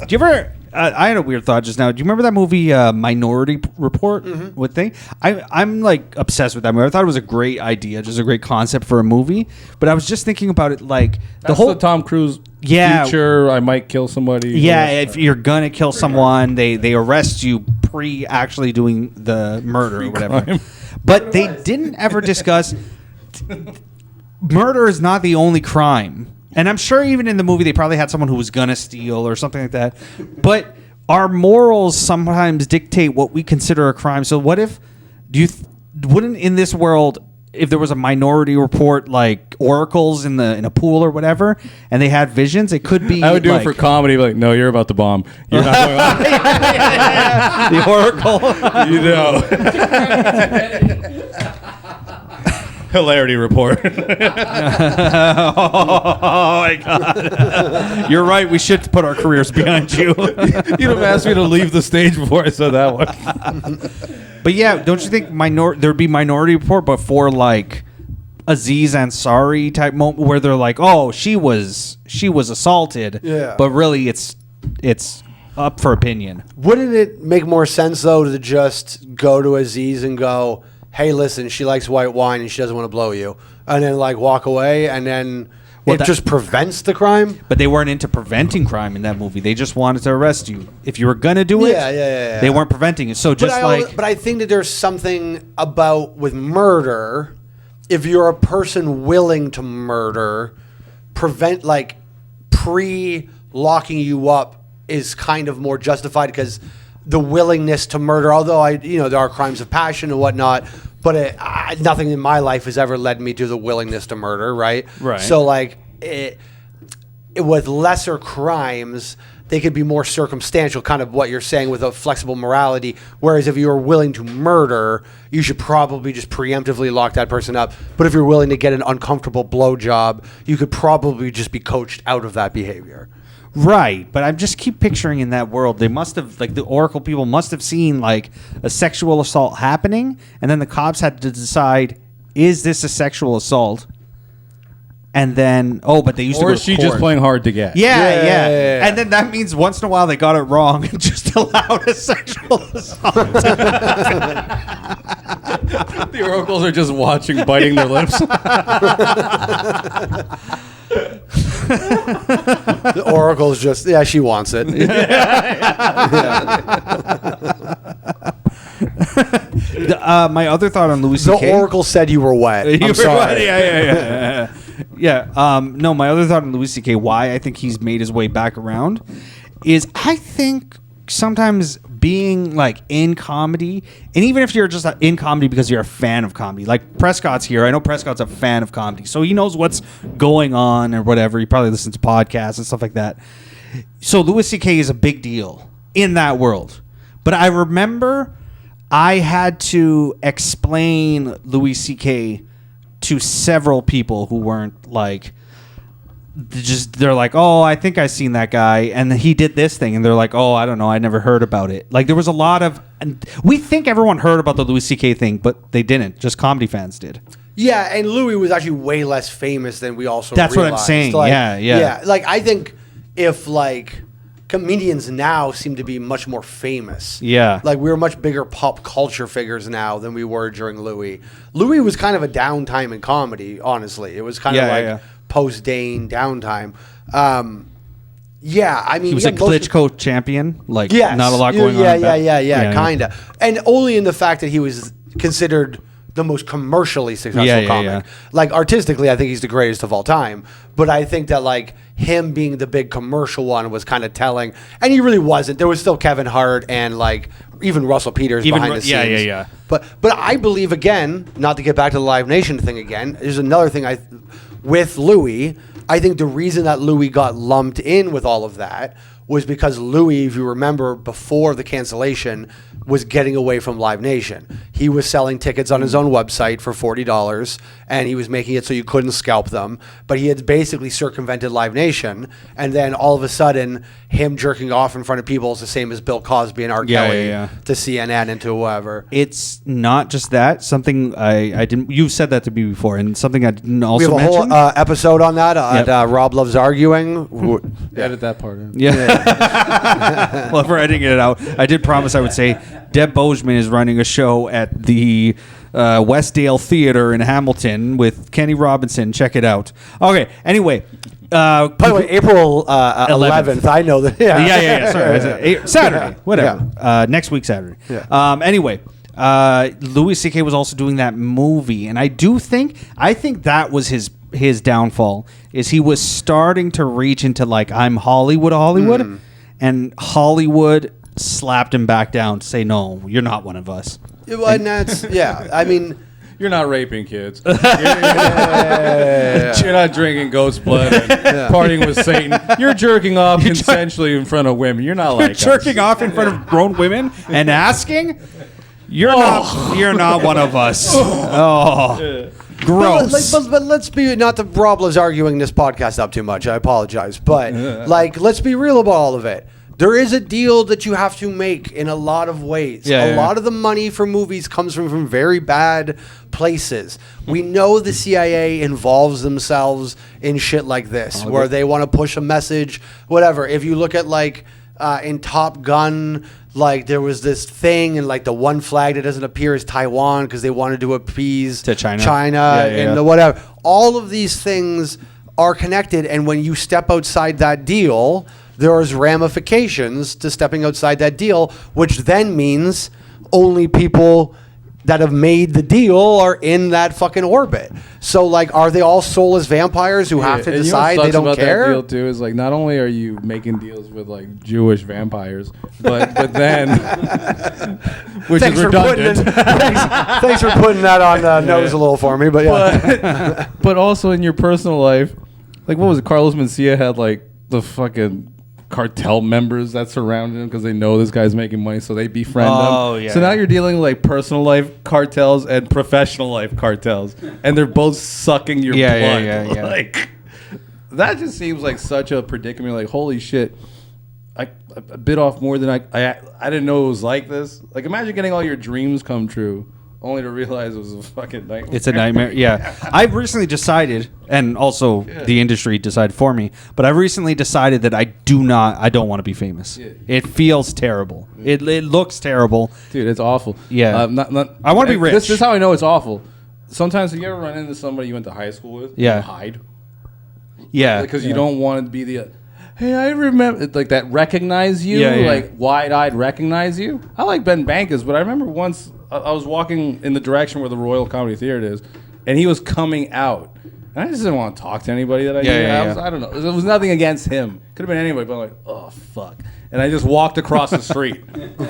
Do you ever... I had a weird thought just now. Do you remember that movie Minority Report with thing? I'm like obsessed with that movie. I thought it was a great idea, just a great concept for a movie. But I was just thinking about it, like the whole Tom Cruise future. I might kill somebody. Yeah, if you're gonna kill someone, they arrest you pre actually doing the murder or whatever. But they didn't ever discuss murder is not the only crime. And I'm sure even in the movie they probably had someone who was gonna steal or something like that. But our morals sometimes dictate what we consider a crime. So what if wouldn't in this world, if there was a Minority Report like oracles in a pool or whatever, and they had visions, it could be. I would do it for comedy. Like, no, you're about to bomb. You're not going on. The oracle. You know. Hilarity report. Oh my god! You're right. We should put our careers behind you. You'd have asked me to leave the stage before I said that one. But yeah, don't you think there'd be Minority Report, but for like Aziz Ansari type moment where they're like, oh, she was assaulted, Yeah. but really it's up for opinion. Wouldn't it make more sense though to just go to Aziz and go, "Hey, listen, she likes white wine and she doesn't want to blow you," and then like walk away, and then it just prevents the crime? But they weren't into preventing crime in that movie. They just wanted to arrest you. If you were gonna do it, Yeah. they weren't preventing it. So just But I think that there's something about with murder. If you're a person willing to murder, pre-locking you up is kind of more justified because the willingness to murder. Although there are crimes of passion and whatnot, but nothing in my life has ever led me to the willingness to murder. Right. Right. So like with lesser crimes, they could be more circumstantial, kind of what you're saying with a flexible morality. Whereas if you're willing to murder, you should probably just preemptively lock that person up. But if you're willing to get an uncomfortable blowjob, you could probably just be coached out of that behavior. right. But I just keep picturing in that world, they must have, like, the Oracle people must have seen like a sexual assault happening, and then the cops had to decide, is this a sexual assault? And then, but they used to go Or to is she court. just playing hard to get? Yeah. And then that means once in a while they got it wrong and just allowed a sexual assault. The oracles are just watching, biting their lips. The Oracle's just, she wants it. My other thought on Louis The C.K. Oracle said you were wet. I'm sorry. No, my other thought on Louis C.K., why I think he's made his way back around, is I think sometimes being like in comedy, and even if you're just in comedy because you're a fan of comedy, like Prescott's here. I know Prescott's a fan of comedy, so he knows what's going on or whatever. He probably listens to podcasts and stuff like that. So Louis C.K. is a big deal in that world. But I remember I had to explain Louis C.K. to several people who weren't like, they're like, oh, I think I've seen that guy, and he did this thing, and they're like, oh, I don't know, I never heard about it. Like, there was a lot of, and we think everyone heard about the Louis C.K. thing, but they didn't. Just comedy fans did. Yeah, and Louis was actually way less famous than we also That's realized. what I'm saying. Like, Yeah. Like, I think if, like, comedians now seem to be much more famous. Yeah. Like, we're much bigger pop culture figures now than we were during Louis. Louis was kind of a downtime in comedy, honestly. It was kind of like post-Dane downtime. I mean, He was a Klitschko champion. Like, yes. not a lot going on. Yeah, kind of. And only in the fact that he was considered the most commercially successful comic. Like, artistically, I think he's the greatest of all time. But I think that, like, him being the big commercial one was kind of telling. And he really wasn't. There was still Kevin Hart and, like, even Russell Peters behind the scenes. Yeah. But I believe, again, not to get back to the Live Nation thing again, there's another thing with Louis. I think the reason that Louis got lumped in with all of that was because Louis, if you remember, before the cancellation, was getting away from Live Nation. He was selling tickets on his own website for $40, and he was making it so you couldn't scalp them. But he had basically circumvented Live Nation, and then all of a sudden, him jerking off in front of people is the same as Bill Cosby and R. Kelly to CNN and to whoever. It's not just that. Something I didn't. You've said that to me before, and something I didn't also We have a mention. whole episode on that at Rob Loves Arguing. Edit that part in. Well, if we're editing it out, I did promise I would say Deb Bozeman is running a show at the Westdale Theater in Hamilton with Kenny Robinson. Check it out. Okay. Anyway. By the way, April 11th. I know that. Yeah. Sorry. Saturday. Whatever. Next week, Saturday. Yeah. Anyway. Louis C.K. was also doing that movie, and I think that was his downfall, is he was starting to reach into, like, I'm Hollywood, and Hollywood slapped him back down to say, no, you're not one of us. And that's, I mean, You're not raping kids. You're not drinking ghost blood and partying with Satan. You're jerking off consensually in front of women. You're not like jerking off in front of grown women and asking, you're not one of us. gross. But let's be, not that Rob was arguing this podcast up too much. I apologize. But let's be real about all of it. There is a deal that you have to make in a lot of ways. A lot of the money for movies comes from very bad places. We know the CIA involves themselves in shit like this, where they want to push a message, whatever. If you look at in Top Gun, there was this thing, and the one flag that doesn't appear is Taiwan because they wanted to appease to China and the whatever. All of these things are connected, and when you step outside that deal, there's ramifications to stepping outside that deal, which then means only people that have made the deal are in that fucking orbit. So, are they all soulless vampires who have to decide they don't care? That deal too is not only are you making deals with Jewish vampires, but then, which is redundant. Thanks for putting that on the nose a little for me, but yeah. But also in your personal life, what was it? Carlos Mencia had the fucking cartel members that surround him because they know this guy's making money, so they befriend him. So now you're dealing with personal life cartels and professional life cartels, and they're both sucking your blood. That just seems like such a predicament. Holy shit, I bit off more than I didn't know it was like this. Imagine getting all your dreams come true, only to realize it was a fucking nightmare. It's a nightmare. Yeah. I've recently decided, and also the industry decided for me, but I've recently decided that I don't want to be famous. Yeah. It feels terrible. It looks terrible. Dude, it's awful. Yeah. I want to be rich. This is how I know it's awful. Sometimes, have you ever run into somebody you went to high school with? Yeah. You hide. Yeah. Because you don't want to be hey, I remember, that recognize you, wide-eyed recognize you. I like Ben Bankus, but I remember once I was walking in the direction where the Royal Comedy Theater is, and he was coming out. And I just didn't want to talk to anybody that I knew. I don't know. It was nothing against him. Could have been anybody, but I'm like, oh, fuck. And I just walked across the street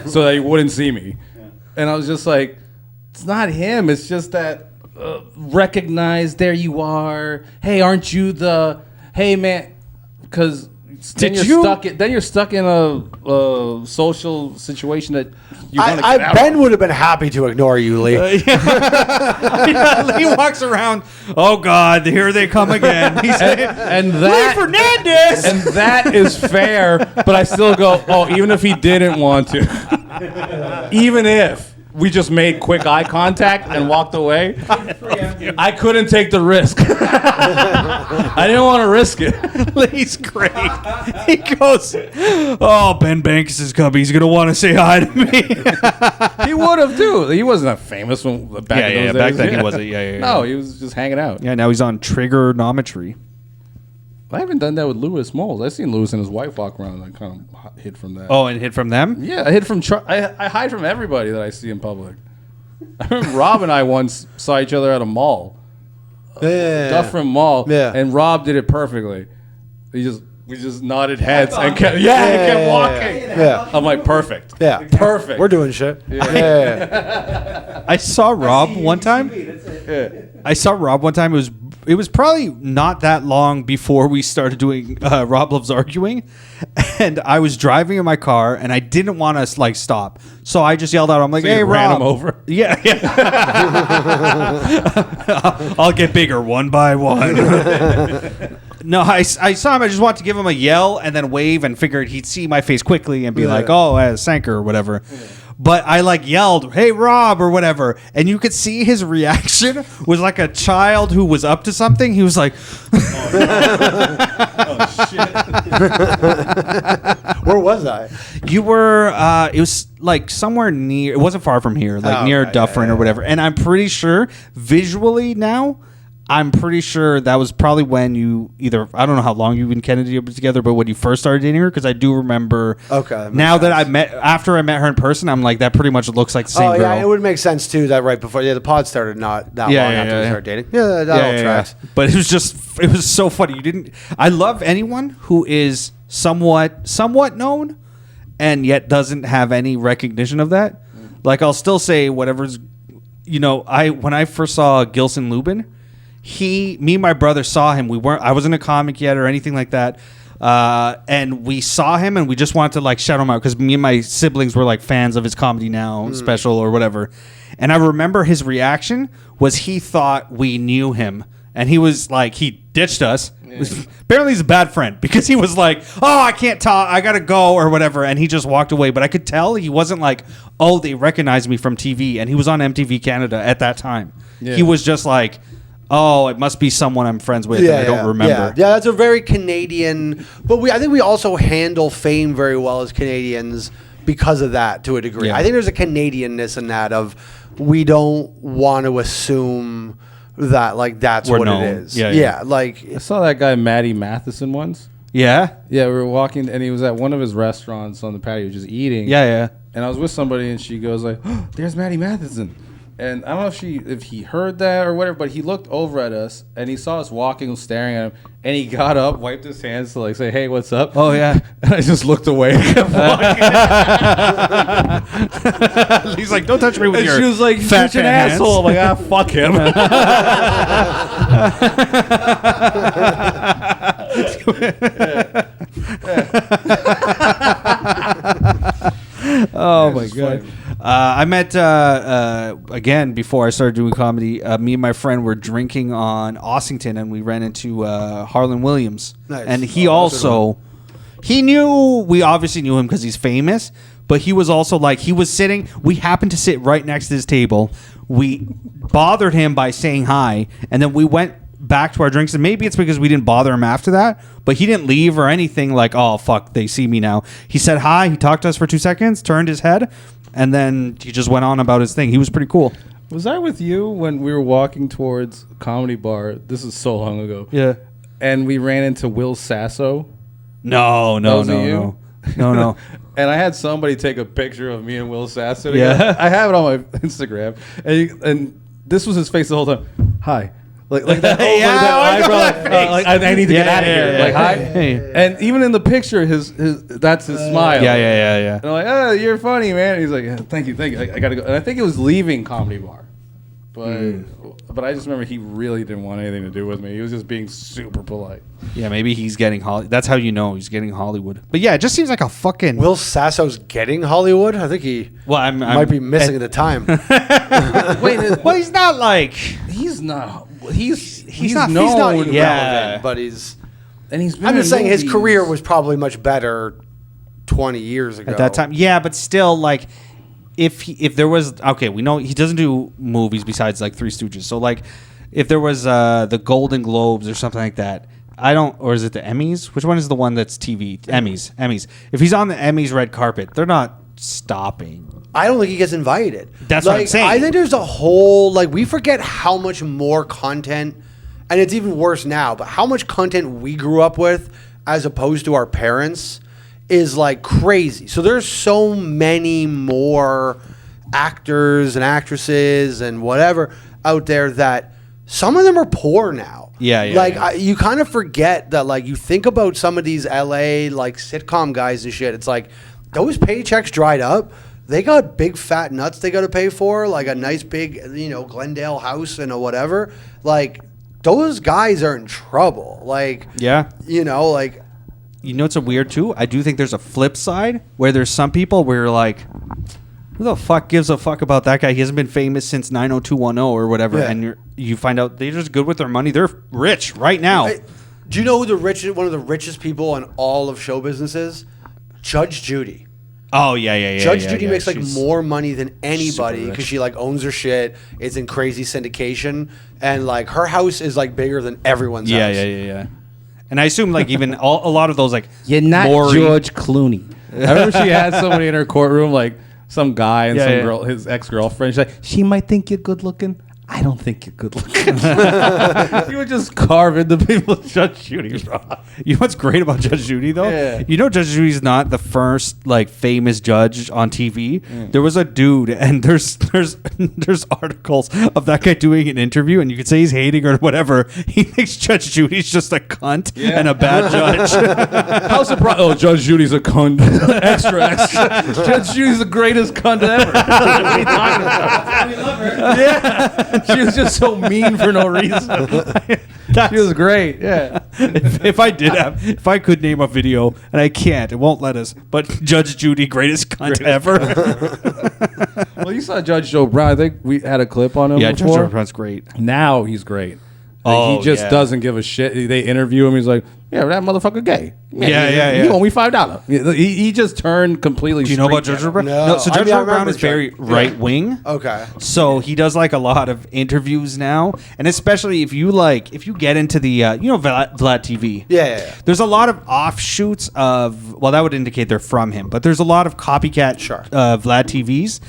so that he wouldn't see me. And I was just like, it's not him. It's just that recognize, there you are. Hey, aren't you hey, man, because... Then you're stuck in a social situation that you want to get out. Ben would have been happy to ignore you, Lee. Lee walks around. Oh God, here they come again. He's Lee Fernandez. And that is fair, but I still go, oh, even if he didn't want to, even if we just made quick eye contact and walked away, I couldn't take the risk. I didn't want to risk it. Lee's great. He goes, oh, Ben Banks is coming. He's going to want to say hi to me. He would have, too. He wasn't that famous back in those days. Back then he wasn't. Yeah. No, he was just hanging out. Yeah, now he's on trigonometry. I haven't done that with Louis Moles. I've seen Louis and his wife walk around, and I kind of hid from that. Oh, and hid from them? Yeah, I hid from. I hide from everybody that I see in public. I remember Rob and I once saw each other at a mall, Dufferin Mall, and Rob did it perfectly. We just nodded heads and kept walking. Yeah. I'm like, perfect. Yeah, perfect. We're doing shit. Yeah. I saw Rob one time. I saw Rob one time. It was probably not that long before we started doing Rob Loves Arguing, and I was driving in my car and I didn't want to stop, so I just yelled out, "I'm like, hey, Rob!" Ran him over. Yeah. I'll get bigger one by one. No, I saw him. I just wanted to give him a yell and then wave, and figured he'd see my face quickly and be like, "Oh, Sanker," or whatever. Yeah. But I yelled, "Hey, Rob," or whatever, and you could see his reaction was like a child who was up to something. He was like, "Oh shit!" Where was I? You were. It was somewhere near. It wasn't far from here, near Dufferin or whatever. And I'm pretty sure visually now, I'm pretty sure that was probably when you I don't know how long you've been Kennedy together, but when you first started dating her, because I do remember. Okay. Now that after I met her in person, I'm like, that pretty much looks like the same girl. It would make sense too that right before the pod started, not that long after we started dating. Yeah, that all tracks. But it was so funny. I love anyone who is somewhat known, and yet doesn't have any recognition of that. I'll still say whatever's, when I first saw Gilson Lubin. Me and my brother saw him. I wasn't a comic yet or anything like that. And we saw him, and we just wanted to like shout him out because me and my siblings were like fans of his Comedy Now special or whatever. And I remember his reaction was he thought we knew him, and he was like, he ditched us. Apparently he's a bad friend because he was like, oh, I can't talk, I gotta go or whatever, and he just walked away. But I could tell he wasn't like, oh, they recognized me from TV, and he was on MTV Canada at that time. He was just like, oh, it must be someone I'm friends with, and I don't remember. Yeah, that's a very Canadian, but I think we also handle fame very well as Canadians because of that to a degree. I think there's a Canadianness in that of we don't want to assume that like that's We're what known. it is. Yeah. Like I saw that guy Matty Matheson once. Yeah? Yeah, we were walking, and he was at one of his restaurants on the patio, just eating. Yeah. And I was with somebody, and she goes like, oh, "There's Matty Matheson." And I don't know if he heard that or whatever, but he looked over at us, and he saw us walking and staring at him, and he got up, wiped his hands to like say, "Hey, what's up?" Oh, yeah. And I just looked away and kept walking. He's like, don't touch me with And your she was like, "You're fat such an hands." asshole." I'm like, "Ah, fuck him." Oh my god! I met again before I started doing comedy. Me and my friend were drinking on Ossington, and we ran into Harlan Williams. Nice. And he also we obviously knew him because he's famous. But he was also like, he was sitting. We happened to sit right next to his table. We bothered him by saying hi, and then we went back to our drinks, and maybe it's because we didn't bother him after that, but he didn't leave or anything like, oh fuck, they see me now. He said hi, he talked to us for 2 seconds, turned his head, and then he just went on about his thing. He was pretty cool. Was I with you when we were walking towards Comedy Bar? This is so long ago. Yeah. And we ran into Will Sasso. No. And I had somebody take a picture of me and Will Sasso Yeah. together. I have it on my Instagram. And this was his face the whole time. Hi. Like that, eyebrow. I need to get out of here. Like, hi. Hey. And even in the picture, his that's his smile. Yeah. And I'm like, oh, you're funny, man. And he's like, yeah, thank you. I gotta go. And I think it was leaving Comedy Bar, but I just remember he really didn't want anything to do with me. He was just being super polite. Yeah, maybe he's getting Hollywood. That's how you know he's getting Hollywood. But yeah, it just seems like a fucking... Will Sasso's getting Hollywood? I think he might be missing the time. Wait, well, he's not like... He's not. He's not irrelevant, Yeah. but he's... And he's been I'm in just saying his movies. career was probably much better 20 years ago. At that time. Yeah, but still, like... If there was... Okay, we know he doesn't do movies besides, like, Three Stooges. So, like, if there was the Golden Globes or something like that... or is it the Emmys? Which one is the one that's TV? Emmys. If he's on the Emmys red carpet, they're not stopping. I don't think he gets invited. That's what I'm saying. I think there's a whole, like, we forget how much more content, and it's even worse now, but how much content we grew up with as opposed to our parents is, like, crazy. So there's so many more actors and actresses and whatever out there that some of them are poor now. Yeah. Like, you kind of forget that, like, you think about some of these LA, like, sitcom guys and shit. It's like, those paychecks dried up. They got big fat nuts they got to pay for, like a nice big, Glendale house and a whatever. Like, those guys are in trouble. Like, Yeah. like... You know what's a weird too? I do think there's a flip side where there's some people where you're like, who the fuck gives a fuck about that guy? He hasn't been famous since 90210 or whatever. Yeah. And you find out they're just good with their money. They're rich right now. Do you know who one of the richest people in all of show business is? Judge Judy. Oh, yeah. Judge Judy makes like She's more money than anybody super rich. because she like owns her shit. It's in crazy syndication, and like her house is like bigger than everyone's house. Yeah. And I assume like even a lot of those like You're not Maury- George Clooney. I remember she had somebody in her courtroom, like some guy and Yeah, some yeah. girl, his ex-girlfriend. She's like, she might think you're good looking. I don't think you're good looking. He would just carve into people. Judge Judy. You know what's great about Judge Judy though? Yeah. You know Judge Judy's not the first like famous judge on TV. There was a dude, and there's articles of that guy doing an interview, and you could say he's hating or whatever. He thinks Judge Judy's just a cunt and a bad judge. How surprised? Oh, Judge Judy's a cunt. extra. Judge Judy's the greatest cunt ever. What are you talking about? We love her. She was just so mean for no reason. She was great. Yeah. If I could name a video, and I can't, it won't let us. But Judge Judy, greatest cunt ever. Well, you saw Judge Joe Brown. I think we had a clip on him. Yeah, before. Judge Joe Brown's great. Now he's great. Oh, he just yeah. doesn't give a shit. They interview him. He's like, "Yeah, that motherfucker gay. Yeah. You owe me $5." He just turned completely. Do you know about street Judge Joe Brown? No. So I Judge mean, I Joe Brown remember is very Judge- right wing. Okay. So he does like a lot of interviews now, and especially if you get into the Vlad TV. Yeah. There's a lot of offshoots of that would indicate they're from him, but there's a lot of copycat Vlad TVs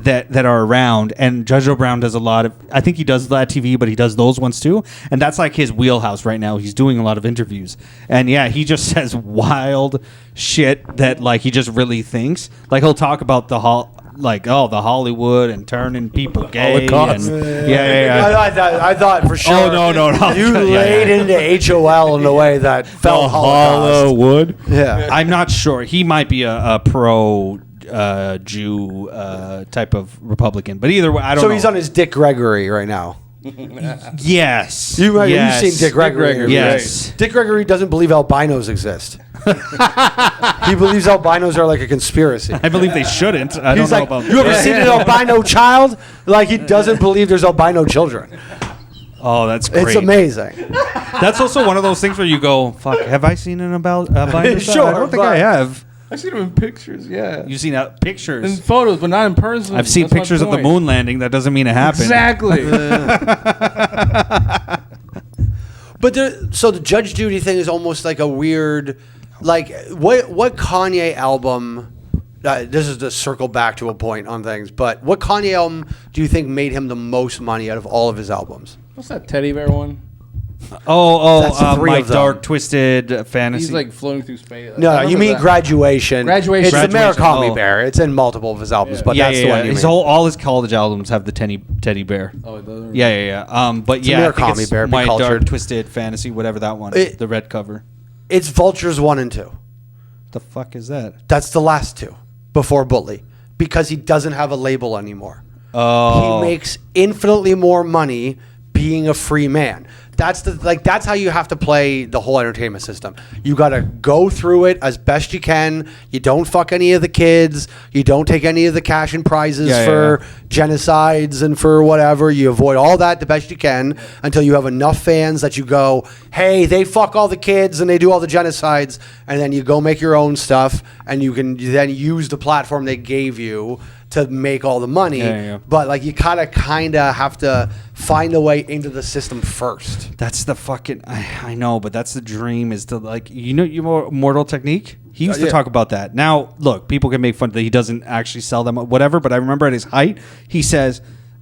that are around, and Judge Joe Brown does a lot of. I think he does Vlad TV, but he does those ones too, and that's like his wheelhouse right now. He's doing a lot of interviews, and yeah, he just says wild shit that like he just really thinks. Like he'll talk about the Hollywood and turning people gay. Holocaust. And, yeah. I thought for sure. Oh, no. You laid into HOL in a way that felt Holocaust. Hollywood. Yeah. I'm not sure. He might be a pro Jew type of Republican, but either way, I don't know. So he's on his Dick Gregory right now. Yes. You've yes. seen Dick Gregory. Yes. Dick Gregory doesn't believe albinos exist. He believes albinos are like a conspiracy. I believe they shouldn't. I He's don't know like, about you ever seen an albino child? Like, he doesn't believe there's albino children. Oh, that's great. It's amazing. That's also one of those things where you go, fuck, have I seen an albino? Sure, I don't think I have. I've seen him in pictures. Yeah. You've seen pictures. In photos, but not in person. I've seen That's my pictures of the point. moon landing. That doesn't mean it happened. Exactly. But so the Judge Judy thing is almost like a weird, like what Kanye album? This is to circle back to a point on things, but what Kanye album do you think made him the most money out of all of his albums? What's that teddy bear one? That's three my of them. dark twisted fantasy. He's like floating through space. No, you mean Graduation. Graduation. It's the Murakami Oh. Bear. It's in multiple of his albums, but that's the one you His mean. all his college albums have the teddy bear. Oh, it does. Yeah. But It's a yeah, I think Murakami it's bear, be my dark cultured. twisted fantasy, whatever that one, the red cover. It's Vultures 1 and 2. The fuck is that? That's the last two before Bully, because he doesn't have a label anymore. Oh, He makes infinitely more money being a free man. That's how you have to play the whole entertainment system. You got to go through it as best you can. You don't fuck any of the kids. You don't take any of the cash and prizes for genocides and for whatever. You avoid all that the best you can until you have enough fans that you go, hey, they fuck all the kids and they do all the genocides, and then you go make your own stuff, and you can then use the platform they gave you to make all the money. But like you kind of have to find a way into the system first. that's the fucking. I know, but that's the dream. Is to your Mortal Technique. He used to talk about that. Now, look, people can make fun that he doesn't actually sell them, whatever. But I remember at his height, he says,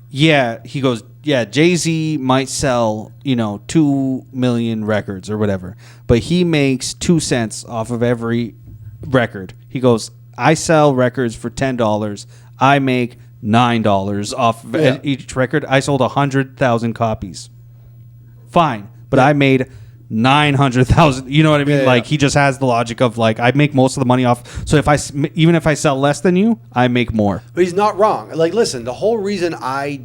he goes, Jay-Z might sell 2 million records or whatever, but he makes 2 cents off of every record. He goes, I sell records for $10. I make $9 off of each record. I sold 100,000 copies. Fine, but I made 900,000. You know what I mean? Like he just has the logic of like I make most of the money off. So even if I sell less than you, I make more. But he's not wrong. Like, listen, the whole reason I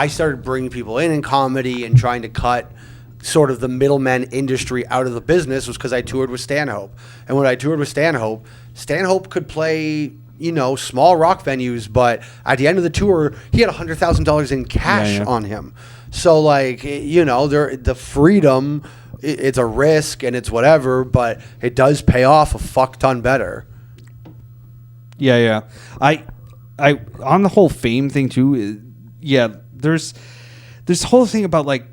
started bringing people in comedy and trying to cut sort of the middleman industry out of the business was because I toured with Stanhope. And when I toured with Stanhope could play, small rock venues, but at the end of the tour, he had $100,000 in cash on him. So, like, the freedom, it's a risk and it's whatever, but it does pay off a fuck ton better. Yeah. I on the whole fame thing too. There's this whole thing about like.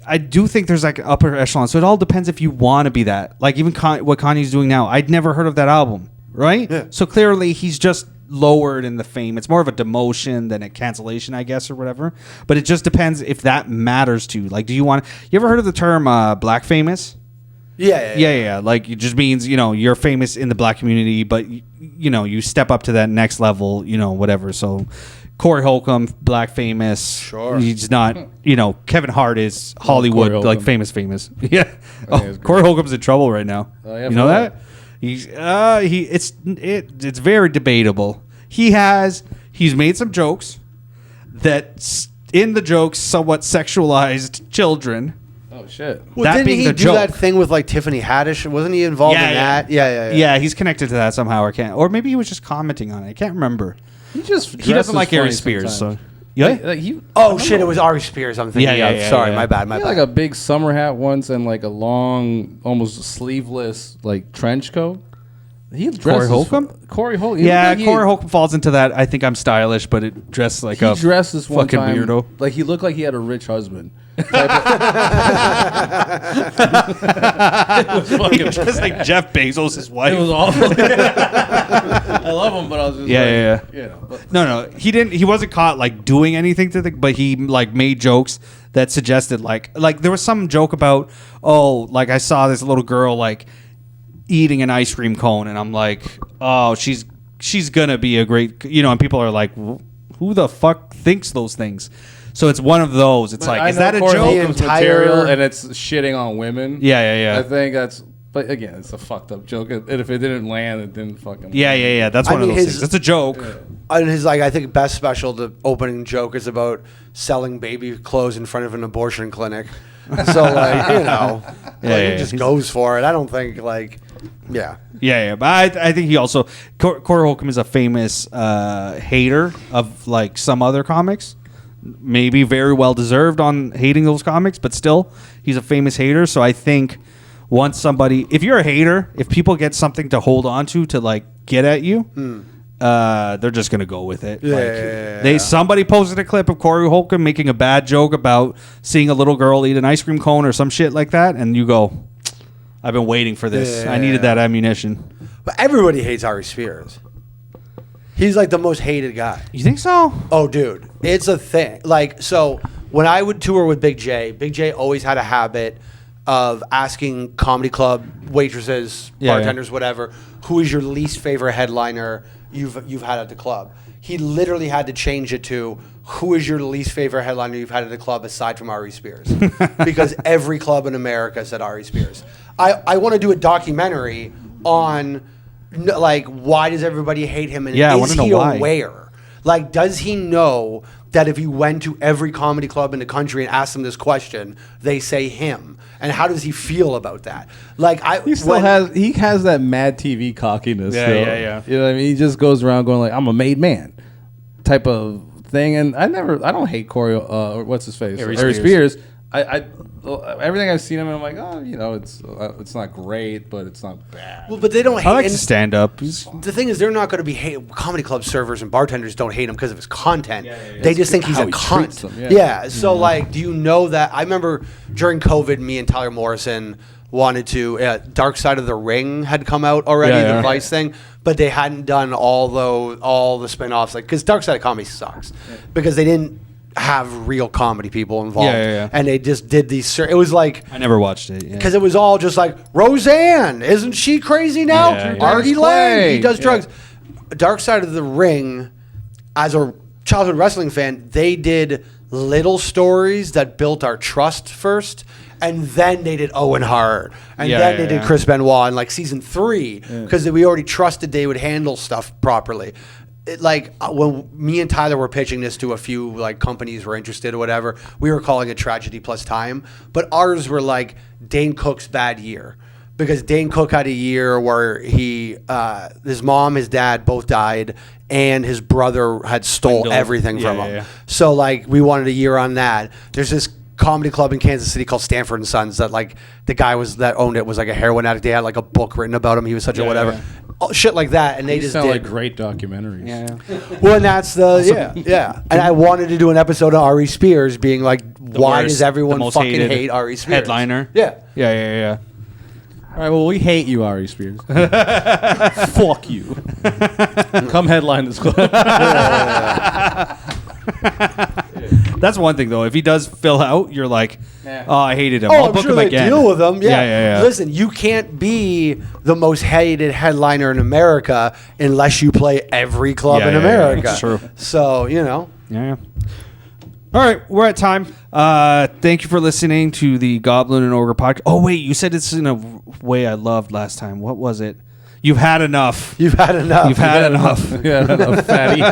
I do think there's like an upper echelon. So it all depends if you want to be that. Like even what Kanye's doing now. I'd never heard of that album, right? Yeah. So clearly he's just lowered in the fame. It's more of a demotion than a cancellation, I guess, or whatever. But it just depends if that matters to you. Like, you ever heard of the term black famous? Yeah. Like it just means, you're famous in the black community, but you step up to that next level, whatever. So Corey Holcomb, black famous. Sure. He's not, Kevin Hart is Hollywood, like famous. Yeah. Corey Holcomb's in trouble right now. You know that? It's very debatable. He's made some jokes. that in the jokes somewhat sexualized children. Oh shit! Well, That didn't being he the do joke. that thing with like Tiffany Haddish? Wasn't he involved in that? Yeah. Yeah, he's connected to that somehow. Or maybe he was just commenting on it. I can't remember. He just He doesn't like Ari Spears, so yeah. Oh shit! It was Ari Spears. I'm thinking. Yeah, Sorry, yeah. my bad. He had like a big summer hat once and like a long, almost sleeveless like trench coat. He Corey Holcomb? Corey Holcomb. Yeah, Corey Holcomb falls into that. I think I'm stylish, but it dressed like a dressed this one fucking time, weirdo. Like he looked like he had a rich husband. He dressed like Jeff Bezos' his wife. It was awful. I love him, but I was just Yeah. you know. But No, he didn't. He wasn't caught like doing anything to the. But he like made jokes that suggested like there was some joke about like I saw this little girl like eating an ice cream cone, and I'm like, oh, she's gonna be a great, and people are like, who the fuck thinks those things? So it's one of those. It's like, I is know that a Corey joke? Holcomb's material, and it's shitting on women. Yeah. I think that's. But again, it's a fucked up joke. And if it didn't land, it didn't fucking. Yeah. That's one of those things. It's a joke. And his I think best special, the opening joke is about selling baby clothes in front of an abortion clinic. So he just goes for it. I don't think Yeah. But I think he also Corey Holcomb is a famous hater of like some other comics. Maybe very well deserved on hating those comics, but still, he's a famous hater. So I think once if you're a hater, if people get something to hold on to like get at you, they're just gonna go with it. Somebody posted a clip of Corey Holcomb making a bad joke about seeing a little girl eat an ice cream cone or some shit like that, and you go, I've been waiting for this. I needed that ammunition. But everybody hates Ari Spears. He's like the most hated guy. You think so? Oh, dude, it's a thing. So when I would tour with Big J always had a habit of asking comedy club waitresses, bartenders, whatever, who is your least favorite headliner you've had at the club. He literally had to change it to who is your least favorite headliner you've had at the club aside from Ari Spears, because every club in America said Ari Spears. I want to do a documentary on why does everybody hate him, and is he aware? Does he know that if he went to every comedy club in the country and asked them this question, they say him? And how does he feel about that? He has that Mad TV cockiness. Yeah. You know what I mean? He just goes around going like, I'm a made man type of thing. And I don't hate Corey, what's his face? Ari Spears. I everything I've seen him, and I'm like, it's not great, but it's not bad. Well, but they don't hate. I like to stand up. The thing is, they're not going to be hate. Comedy club servers and bartenders don't hate him because of his content. They just think he's a cunt. So, do you know that? I remember during COVID, me and Tyler Morrison wanted to. Dark Side of the Ring had come out already, the Vice thing, but they hadn't done all the spinoffs, because Dark Side of Comedy sucks because they didn't have real comedy people involved, and they just did these. It was like I never watched it because it was all just like Roseanne, isn't she crazy now? Artie Lang, he does drugs. Dark Side of the Ring, as a childhood wrestling fan, they did little stories that built our trust first, and then they did Owen Hart, and then they did Chris Benoit in season 3 because we already trusted they would handle stuff properly. When me and Tyler were pitching this to a few companies were interested or whatever, we were calling it Tragedy Plus Time, but ours were Dane Cook's bad year, because Dane Cook had a year where his mom, his dad both died, and his brother had stole everything from him. So we wanted a year on that. There's this comedy club in Kansas City called Stanford and Sons that the guy that owned it was a heroin addict. They had a book written about him. He was such a whatever. Shit like that, and they just sound did like great documentaries. Well, and that's and I wanted to do an episode of Ari Spears being why does everyone fucking hate Ari Spears? Headliner. Yeah. All right, well, we hate you, Ari Spears. Fuck you. Come headline this club. That's one thing, though. If he does fill out, you're like, oh, I hated him. Oh, I'll I'm book sure him they again. deal with him. Yeah. Listen, you can't be the most hated headliner in America unless you play every club in America. That's true. So, Yeah. All right, we're at time. Thank you for listening to the Goblin and Ogre podcast. Oh, wait, you said it's in a way I loved last time. What was it? You've had enough. You've had enough. You've had enough. Yeah, fatty.